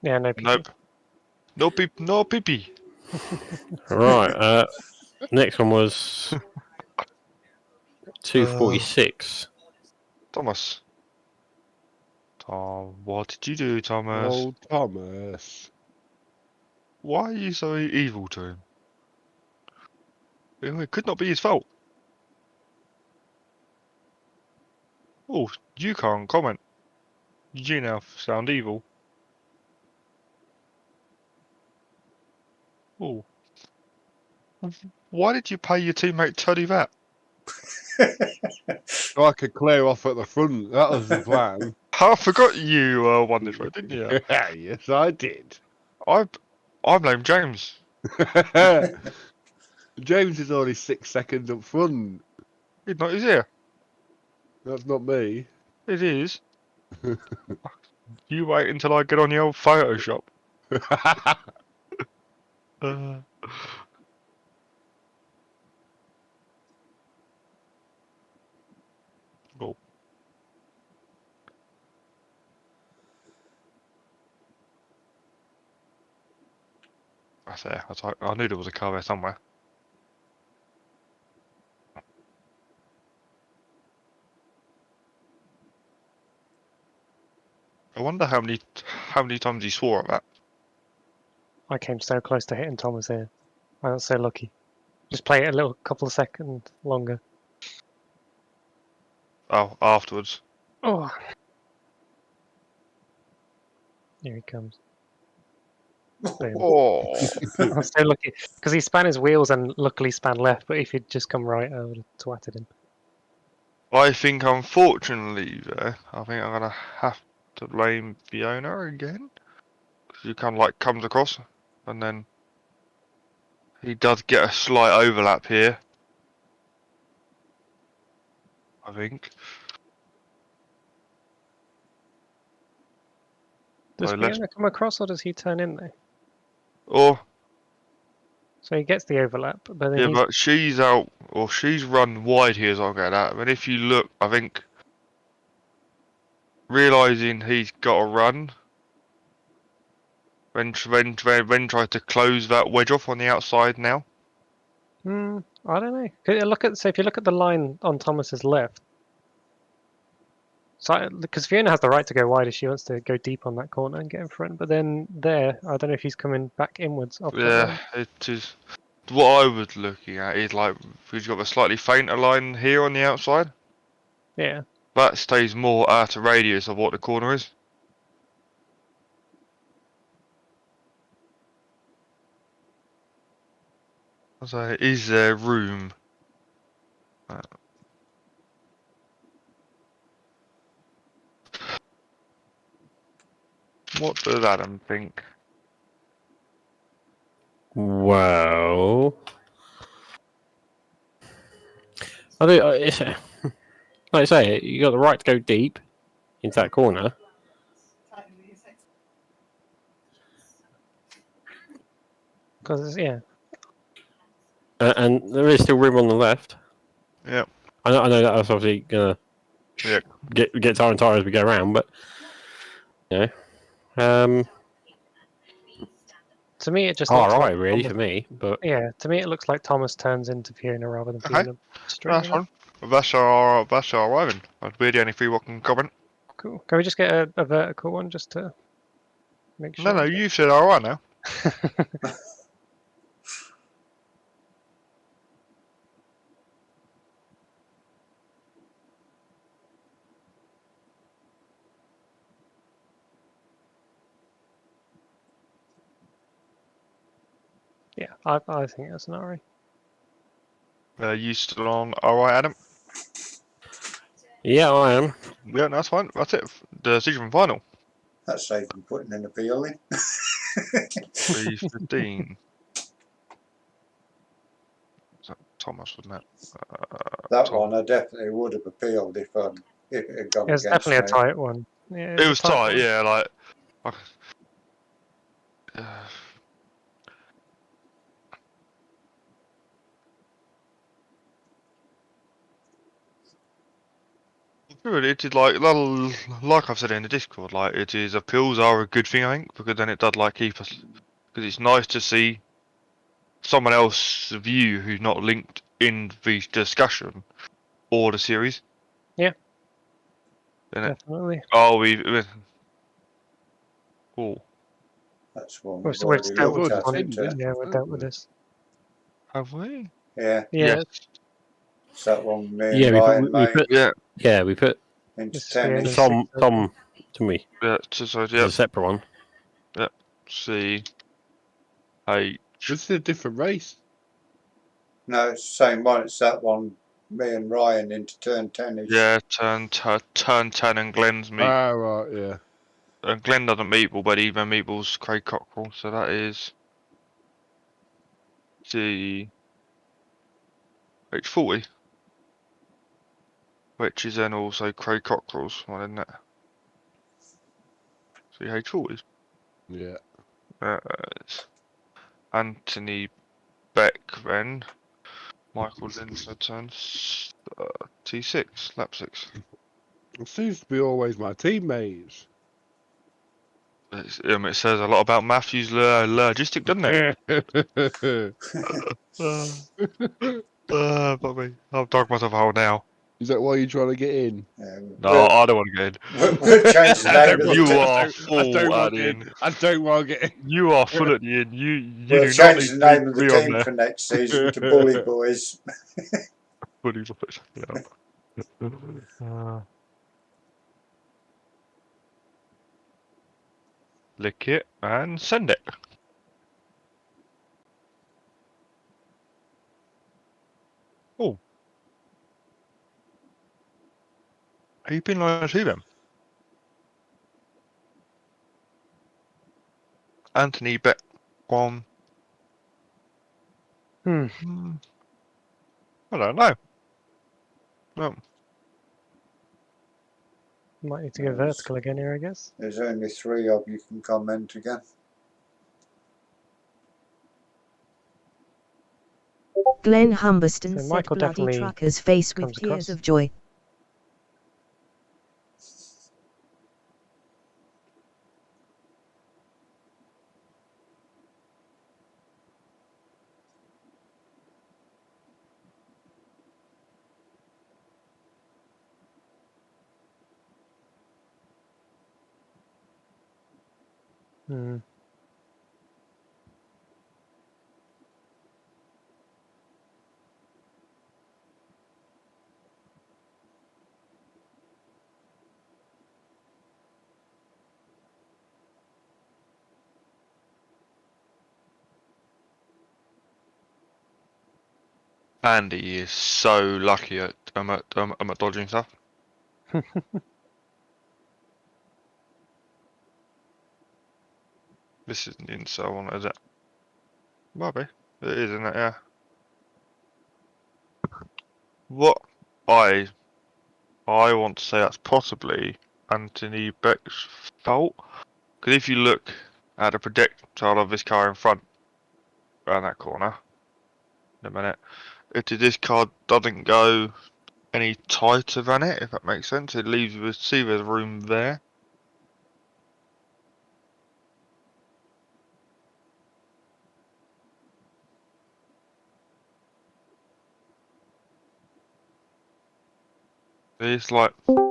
Yeah, no PP. Nope. No PP. Right. Next one was 246. Thomas. Tom, what did you do, Thomas? Oh, Thomas. Why are you so evil to him? It could not be his fault. Oh, you can't comment. You now sound evil. Oh. Why did you pay your teammate Teddy that? So I could clear off at the front. That was the plan. I forgot you won this race, didn't you? Yes, I did. I blame James. James is only 6 seconds up front. He's here. That's not me. It is. You wait until I get on the old Photoshop. Oh. That's there. I knew there was a car there somewhere. I wonder how many times he swore at that. I came so close to hitting Thomas here. I was so lucky. Just play it a little couple of seconds longer. Oh, afterwards. Oh. Here he comes. Boom. Oh. I was so lucky because he span his wheels and luckily span left. But if he'd just come right, I would have twatted him. I think, unfortunately, there, I think I'm gonna have to blame Fiona again, because he kind of like comes across, and then he does get a slight overlap here. I think. Does So let's- Fiona come across or does he turn in there? Or So he gets the overlap, but then yeah, he's but she's out, or she's run wide here, as I'll get at. But if you look, I think realizing he's got to run. When tried to close that wedge off on the outside now. I don't know. So if you look at the line on Thomas's left, so because Fiona has the right to go wide if she wants to go deep on that corner and get in front, but then there, I don't know if he's coming back inwards off that Yeah, line. it is. What I was looking at is like we've got a slightly fainter line here on the outside. Yeah. That stays more out of radius of what the corner is. So is there room? What does Adam think? Well, I think it's, like I say, you got the right to go deep into that corner. Because yeah, And there is still room on the left. Yeah. I know that's obviously gonna Yeah. get tighter and tighter as we go around, but you know, to me it just all looks right, like really Thomas, for me. But yeah, to me it looks like Thomas turns into Fiona rather than Okay. Fiona straight That's in. fine. That's our arriving. We're the only three what can comment. Cool. Can we just get a vertical one just to make sure? No, you said alright now. Yeah, I think that's an RE. You still on alright, Adam? yeah, I am. Yeah, that's fine. That's it. The season final. That's safe from putting an appeal in. 3:15. Is that Thomas, wasn't it? That Tom. one I definitely would have appealed if it had gone It was against definitely a me. tight one. Yeah, It was tight, one. yeah. Like, really, it is like I've said in the Discord. Like, it is appeals are a good thing, I think, because then it does like keep us. Because it's nice to see someone else's view who's not linked in the discussion or the series. Yeah. Isn't it? Definitely. Oh, cool. That's one We've we've already already dealt with looked this at. one. It, Yeah, we dealt with this. Have we? yeah, Yeah, it's that one me and Yeah, Ryan we made put Yeah, we put into It's fair tennis. enough. Tom to me. yeah. So It's yeah. a separate one. C H. This is a different race. No, it's the same one. It's that one me and Ryan into turn tennis. Yeah, turn 10 and Glenn's meet. Ah, right, yeah. And Glenn doesn't meatball, but even meatballs Craig Cockrell. So that is C H40, which is then also Craig Cockrell's one, isn't it? CH40s. Yeah. It's Anthony Beck then. Michael Lindsay turns T6, lap 6. It seems to be always my teammates. It says a lot about Matthew's logistic, doesn't it? Bobby, I've dug myself a hole now. Is that why you're trying to get in? No, I don't want to get in. We'll change the name of You the are I full don't at want the to end. get in. I don't want to get in. You are full at the end. You We'll do not change need the to name of the be on team there. for next season to Bully Boys. Fully boys. Yeah. Lick it and send it. Oh. Have you been like to them? Anthony Beckwam. Hmm. I don't know. No. Might need to go vertical again here, I guess. There's only 3 of you can comment again. Glenn Humberston So said Michael bloody definitely trucker's face with comes tears across. of joy. Hmm. Andy is so lucky at dodging stuff. This isn't the inside one, is it? Might be. It is, isn't it? Yeah. What I want to say that's possibly Anthony Beck's fault. Because if you look at the projectile of this car in front, around that corner, in a minute, if this car doesn't go any tighter than it, if that makes sense, it leaves you see there's room there. It's like, we go.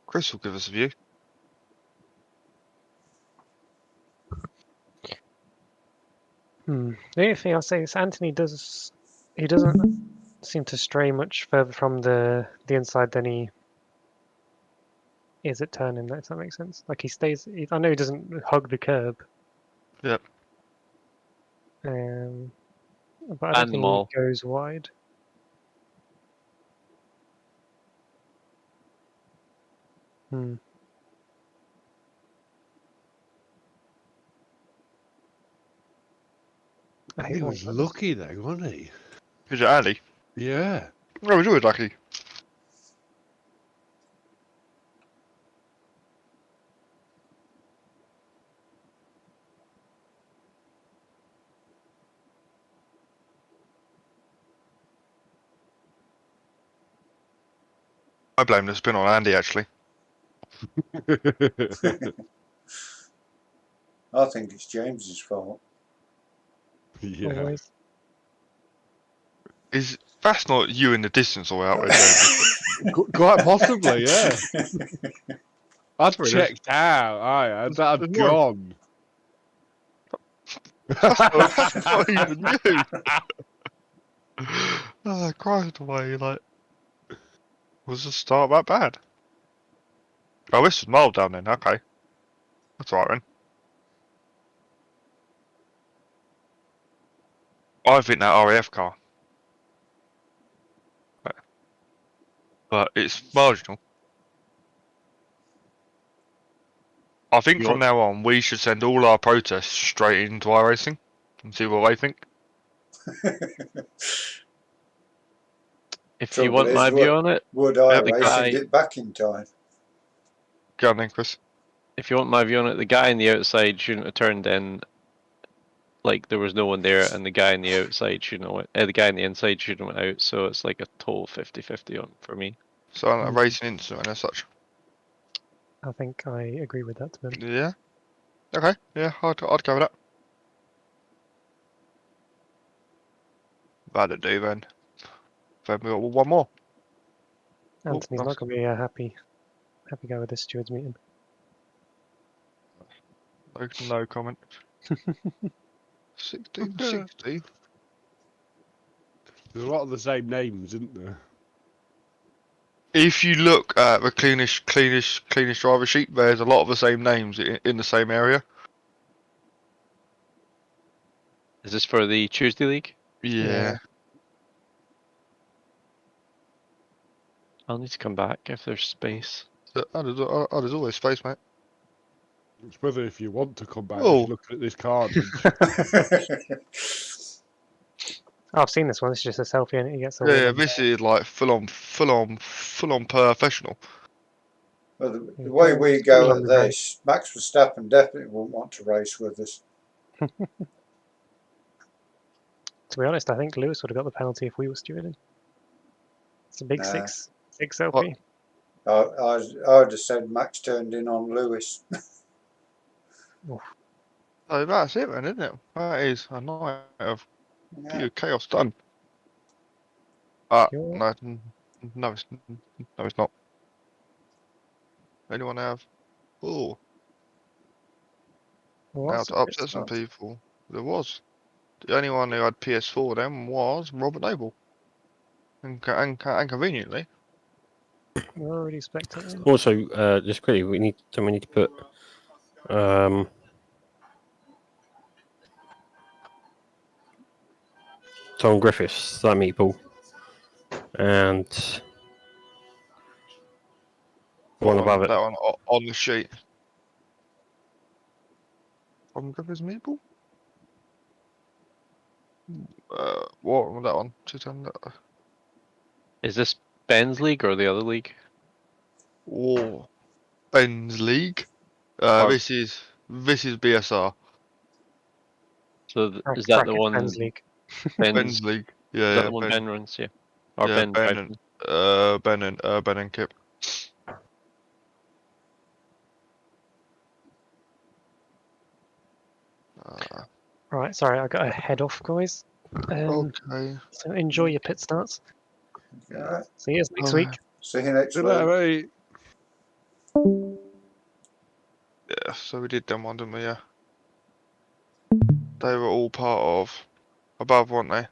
Chris will give us a view. The only thing I'll say is Anthony doesn't seem to stray much further from the inside than he is at turning, if that makes sense. Like I know he doesn't hug the curb. Yep. But I don't And think Mall. he goes wide. I hate He when was lucky though, wasn't he? Is it Andy? Yeah. No, he's always lucky. I blame the spin on Andy, actually. I think it's James's fault. Yeah. always. That's not you in the distance all out there, James. Quite possibly, yeah. I'd Sorry, checked out. I'd there's more. gone. That's not even you. Oh, Christ, away, like, was the start that bad? Oh, this was mild down then, okay. That's alright then. I think that RAF car. But it's marginal. I think from now on we should send all our protests straight into iracing and see what they think. If you want my view on it, Would I the racing guy- get back in time? Go on then, Chris. if you want my view on it, the guy on the outside shouldn't have turned in like there was no one there, and the guy on the outside shouldn't have the guy on the inside shouldn't have went out. So it's like a total 50-50 on for me. So a racing incident as such. I think I agree with that, to be honest. Yeah. Okay. Yeah, I'd go with that. That'll do then. Then we got one more. Anthony's that's- not going to be a happy guy with this stewards meeting. No comment. 1660. There's a lot of the same names, isn't there? If you look at the cleanest driver sheet, there's a lot of the same names in the same area. Is this for the Tuesday League? Yeah. I'll need to come back if there's space. There's always space, mate. It's whether if you want to come back, Oh. just looking at this cartridge. Oh, I've seen this one. It's just a selfie and it gets a Yeah, win. this is like full on professional. Well, the way we Full go on at the this, Max Verstappen definitely wouldn't want to race with us. To be honest, I think Lewis would have got the penalty if we were stewarding. It's a big Nah. six LP. I would have said Max turned in on Lewis. So that's it then, isn't it? That is a night of Yeah. pure chaos done. Sure. No, it's not. Anyone have? Oh, now What's to upset some people. There was. The only one who had PS4 then was Robert Noble. And conveniently. We're already spectating. Also, just quickly, we need to put Tom Griffiths, that meatball, and one above it. That one on the sheet. From Griffiths Meeple? What was that one? 210. Is this Ben's league or the other league? Oh, Ben's League. Or- This is BSR. So is that the one? Ben's League. Ben's League. Is Yeah, that the one Ben runs? Yeah. Or yeah, Ben. Ben drives. Ben and Kip. Right, sorry, I got to head off, guys. Okay. So enjoy your pit starts. Yeah. See you next week. See you next Good week. night, mate. Yeah, so we did them one, didn't we? Yeah. They were all part of above, weren't they?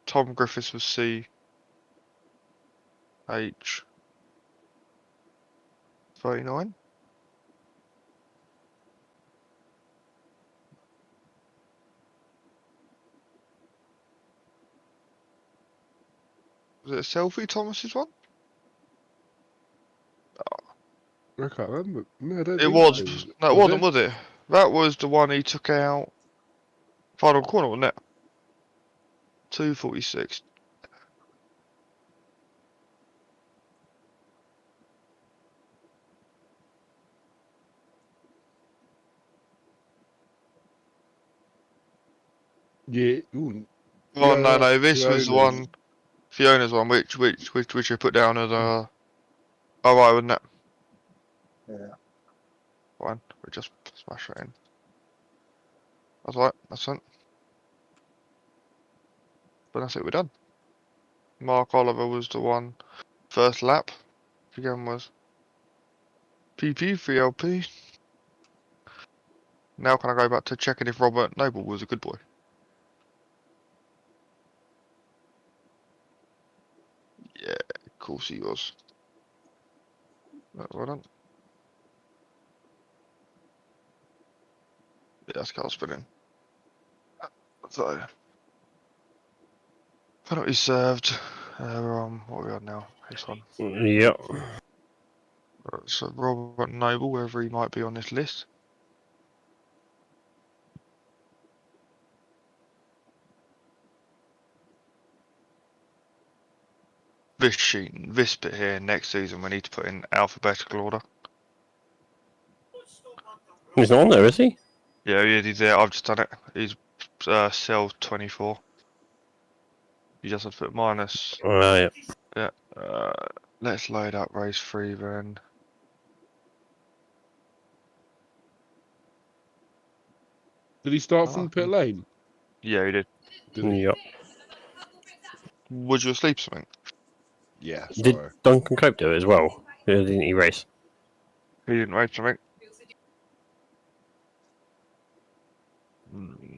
Tom Griffiths was C. H. 39. Was it a selfie, Thomas's one? I can't remember. No, I don't It think was. so. No, it wasn't, was it? That was the one he took out. Final corner, wasn't it? 246. Yeah. Ooh, Oh yeah, no, that's this was the Fiona's. one. Fiona's one, which you put down as a. Oh right, wasn't it? Yeah. Fine, we just smash it in. That's right, that's it. But that's it, we're done. Mark Oliver was the one. First lap. Again was. PP, 3LP. Now can I go back to checking if Robert Noble was a good boy? Yeah, of course he was. Well done. Yeah, that's car spinning. So, penalty served. We're on, what are we on now? This one. Yep. So Robert Noble, wherever he might be on this list. This sheet, this bit here, next season we need to put in alphabetical order. He's not on there, is he? Yeah, he's there. I've just done it. He's cell 24. You just have to put minus. Yeah. Yeah. Let's load up race 3 then. Did he start from pit lane? Yeah, he did. Did he? Yep. Was you asleep or something? Yeah, Did sorry. Duncan Cope do it as well? Didn't he race? He didn't race something. Hmm.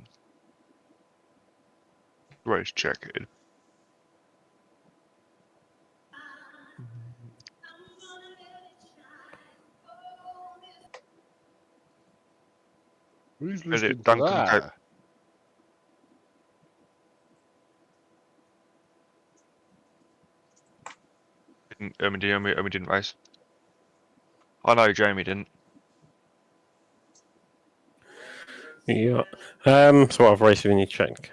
Race check. Who's Is listening it to Duncan Cope? that? Jamie didn't race. I know Jamie didn't. Yeah. So what other races we need to check?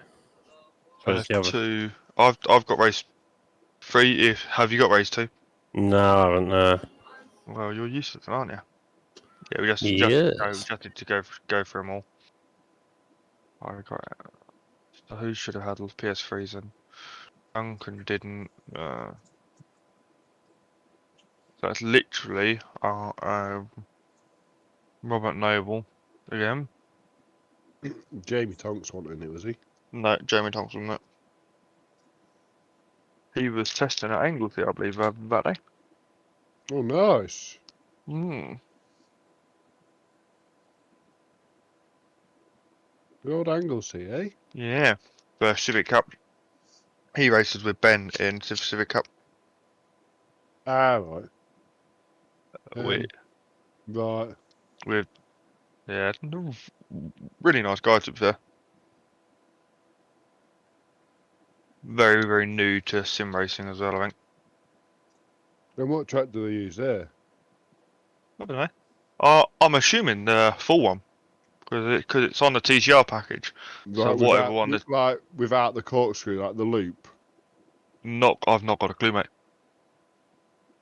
Suppose the other. 2. I've got race 3. Have you got race 2? No, I haven't. Well, you're useless, aren't you? Yeah, we just Yes. need to go through them all. I got it. So who should have had PS3s then? Duncan didn't. So that's literally Robert Noble again. Jamie Tonks wanted it, was he? No, Jamie Thompson. No. He was testing at Anglesey, I believe, that day. Oh, nice. Hmm. The old Anglesey, eh? Yeah. The Civic Cup. He races with Ben in Civic Cup. Ah, right. With Right. yeah, really nice guy to be fair. Very, very new to sim racing as well, I think. Then what track do they use there? I don't know. I'm assuming the full one because it's on the TCR package. So Right, whatever one that's without the corkscrew, like the loop. I've not got a clue, mate.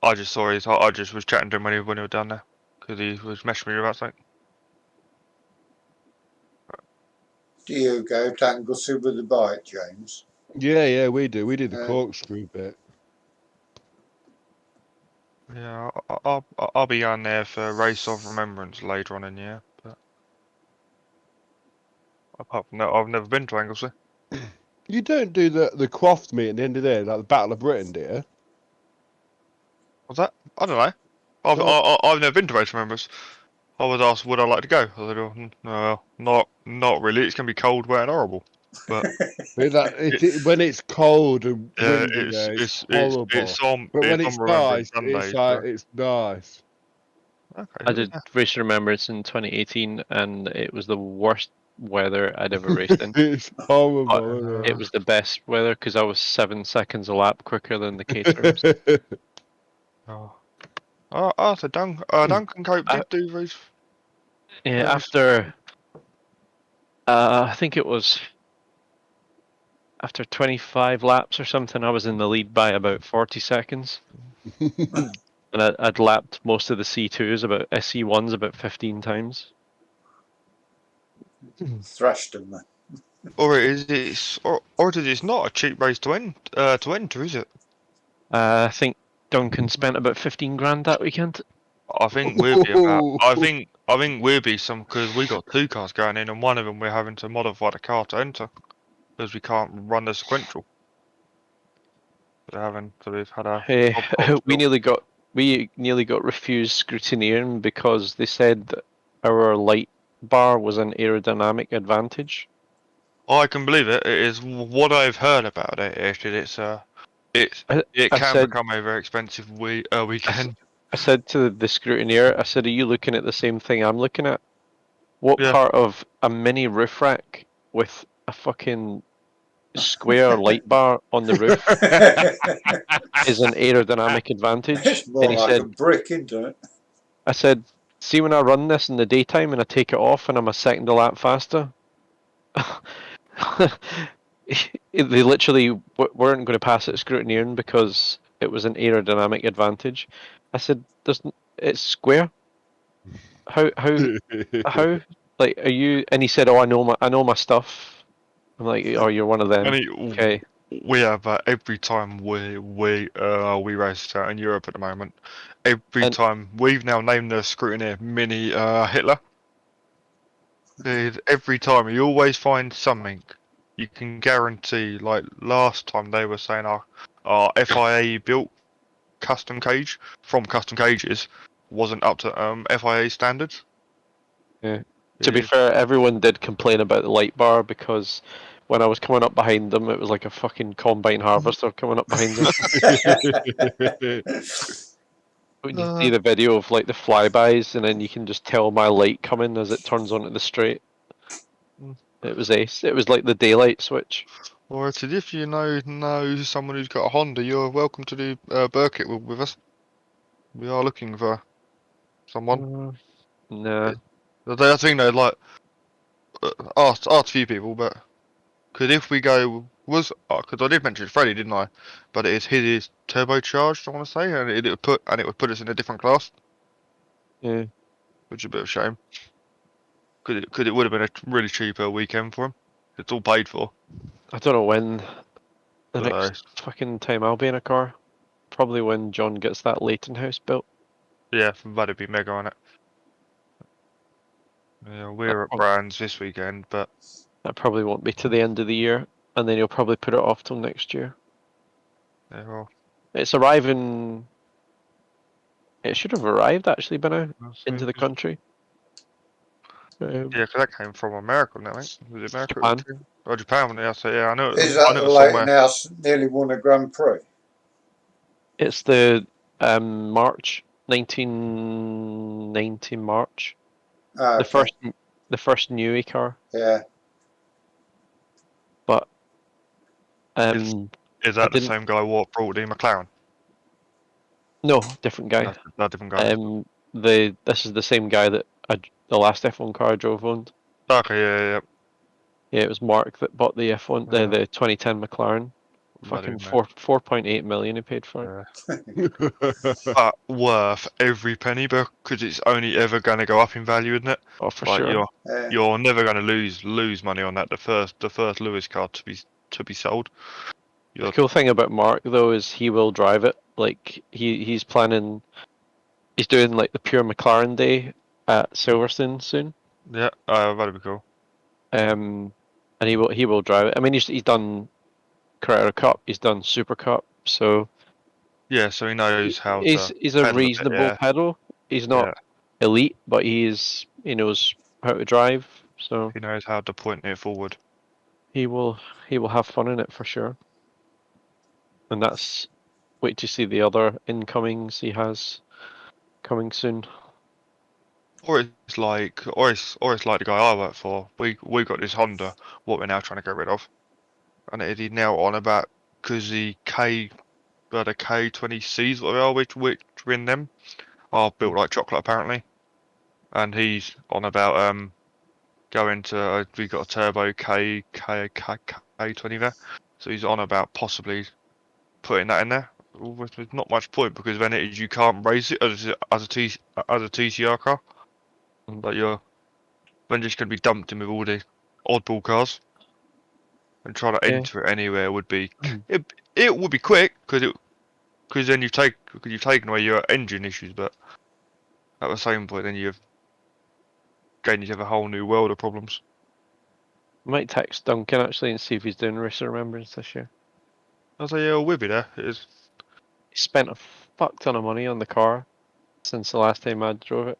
I just saw I just was chatting to him when he was down there because he was messaging me about something. Do you go to Anglesey with the bike, James? Yeah, we do. We did the Yeah. corkscrew bit. Yeah, I'll be on there for Race of Remembrance later on in the year. But apart from that, I've never been to Anglesey. You don't do the Croft meet at the end of the day, like the Battle of Britain, do you? What's that? I don't know. I've never been to Race of Remembrance. I was asked, would I like to go? I said, no, not really. It's gonna be cold, wet, and horrible. But When it's cold and yeah, windy, there, it's horrible. But when it's Remembrance nice, Sundays. it's nice. Okay. I did Race Remembrance in 2018, and it was the worst weather I'd ever raced in. It's horrible. Isn't It was the best weather because I was 7 seconds a lap quicker than the caterers. it? So Duncan Cope did do race. Yeah, Nice. after I think it was after 25 laps or something, I was in the lead by about 40 seconds, and I'd lapped most of the C2s, about C1s, about 15 times. Thrashed them, man. Or is it? Or is it not a cheap race to enter? Is it? I think Duncan spent about 15 grand that weekend. I think we'll be about. I think we'll be some because we got 2 cars going in, and one of them we're having to modify the car to enter because we can't run the sequential. So we've had a. We nearly got refused scrutineering because they said that our light bar was an aerodynamic advantage. I can believe it. It is what I've heard about it. It can become a very expensive weekend. I said to the scrutineer, I said, "Are you looking at the same thing I'm looking at? What part of a mini roof rack with a fucking square light bar on the roof is an aerodynamic advantage?" It's more like a brick, isn't it? I said, "See when I run this in the daytime and I take it off and I'm a second a lap faster?" They literally weren't going to pass it scrutineering because it was an aerodynamic advantage. I said, "It's square. How? Like, are you?" And he said, "Oh, I know my stuff." I'm like, "Oh, you're one of them." Okay. We have every time we race out in Europe at the moment. Every time we've now named the scrutineer Mini Hitler. Every time you always find something you can guarantee, like last time they were saying our FIA built custom cage from custom cages wasn't up to FIA standards. Yeah. To be fair, everyone did complain about the light bar because when I was coming up behind them, it was like a fucking combine harvester coming up behind them. When you see the video of like the flybys, and then you can just tell my light coming as it turns onto the straight. It was ace. It was like the daylight switch. Or it's if you know someone who's got a Honda, you're welcome to do Burkett with us. We are looking for someone. Nah. I think they'd like asked a few people, but because if we go because I did mention Freddie, didn't I? But it is turbocharged, I want to say, and it would put us in a different class. Yeah. Which is a bit of a shame. Because it would have been a really cheaper weekend for him. It's all paid for. I don't know when the But, next fucking time I'll be in a car. Probably when John gets that Leighton house built. Yeah, that'd be mega on it. Yeah, we're at Brands this weekend, but that probably won't be to the end of the year, and then you'll probably put it off till next year. Yeah, well, it's arriving. It should have arrived actually by now into the country. Yeah, because that came from America, didn't it? Was it America? Japan. Oh, Japan. Yeah, so yeah, I know. Is I that know the it Leighton somewhere. House nearly won a Grand Prix? It's the March 1990 March. Ah, okay. The first Newy car. Yeah. But Is that the same guy what brought the McLaren? No, different guy. No, different guy. This is the same guy that the last F1 car I drove owned. Okay, yeah. Yeah, it was Mark that bought the F1, Yeah. the 2010 McLaren. Fucking 4.8 million he paid for it. But worth every penny because it's only ever going to go up in value, isn't it? Oh, for sure. You're never going to lose money on that. The first Lewis car to be sold. The cool thing about Mark though is he will drive it. Like he's planning. He's doing like the pure McLaren day at Silverstone soon. Yeah, that'd be cool. And he will drive it. I mean, he's done Carrera Cup. He's done Super Cup. So yeah, so he knows how. He's a reasonable pedal. He's not elite, but he knows how to drive. So he knows how to point it forward. He will have fun in it for sure. And that's wait to see the other incomings he has coming soon. Or it's like the guy I work for. We got this Honda, what we're now trying to get rid of, and he's now on about because the K20Cs, what they are, which in them are built like chocolate apparently, and he's on about going to we got a turbo K20 there, so he's on about possibly putting that in there. There's not much point because then you can't race it as a TCR car. But you're then just going to be dumped in with all the oddball cars, and trying to enter it anywhere would be it would be quick because then you've taken away your engine issues, but at the same point then you have a whole new world of problems. I might text Duncan actually and see if he's doing Racer Remembrance this year. I was like, yeah, we'll be there. It is. He spent a fuck ton of money on the car since the last time I drove it.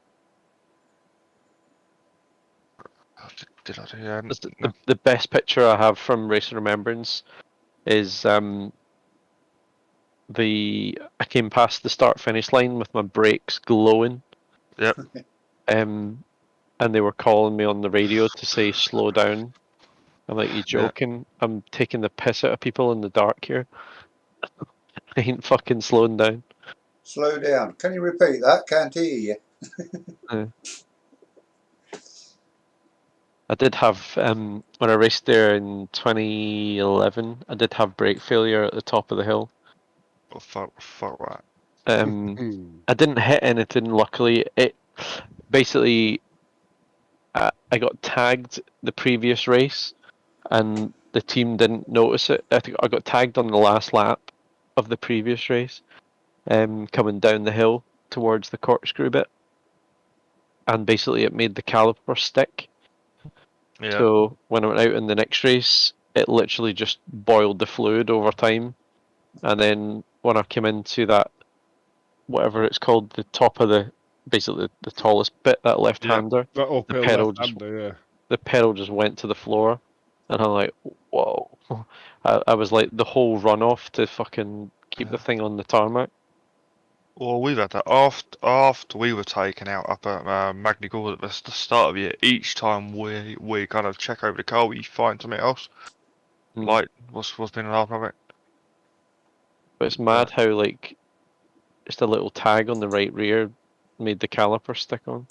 Did I do that? The best picture I have from Racer Remembrance is I came past the start finish line with my brakes glowing. Yep. And they were calling me on the radio to say slow down. I'm like, you joking? Yeah. I'm taking the piss out of people in the dark here. I ain't fucking slowing down. Slow down. Can you repeat that? Can't hear you. I did have, when I raced there in 2011, I did have brake failure at the top of the hill. Oh, fuck that. I didn't hit anything, luckily. It basically, I got tagged the previous race, and the team didn't notice it. I think I got tagged on the last lap of the previous race, coming down the hill towards the corkscrew bit, and basically it made the caliper stick. Yeah. So when I went out in the next race, it literally just boiled the fluid over time. And then when I came into that, whatever it's called, the top of basically the tallest bit, that left-hander, That uphill pedal left-hander, yeah. the pedal just went to the floor, and I'm like, whoa. I was like the whole runoff to fucking keep the thing on the tarmac. Well, we've had that after we were taken out up at Magny-Cours at the start of the year. Each time we kind of check over the car, we find something else. Mm. Like what's been an of it. But it's mad how like just a little tag on the right rear made the caliper stick on.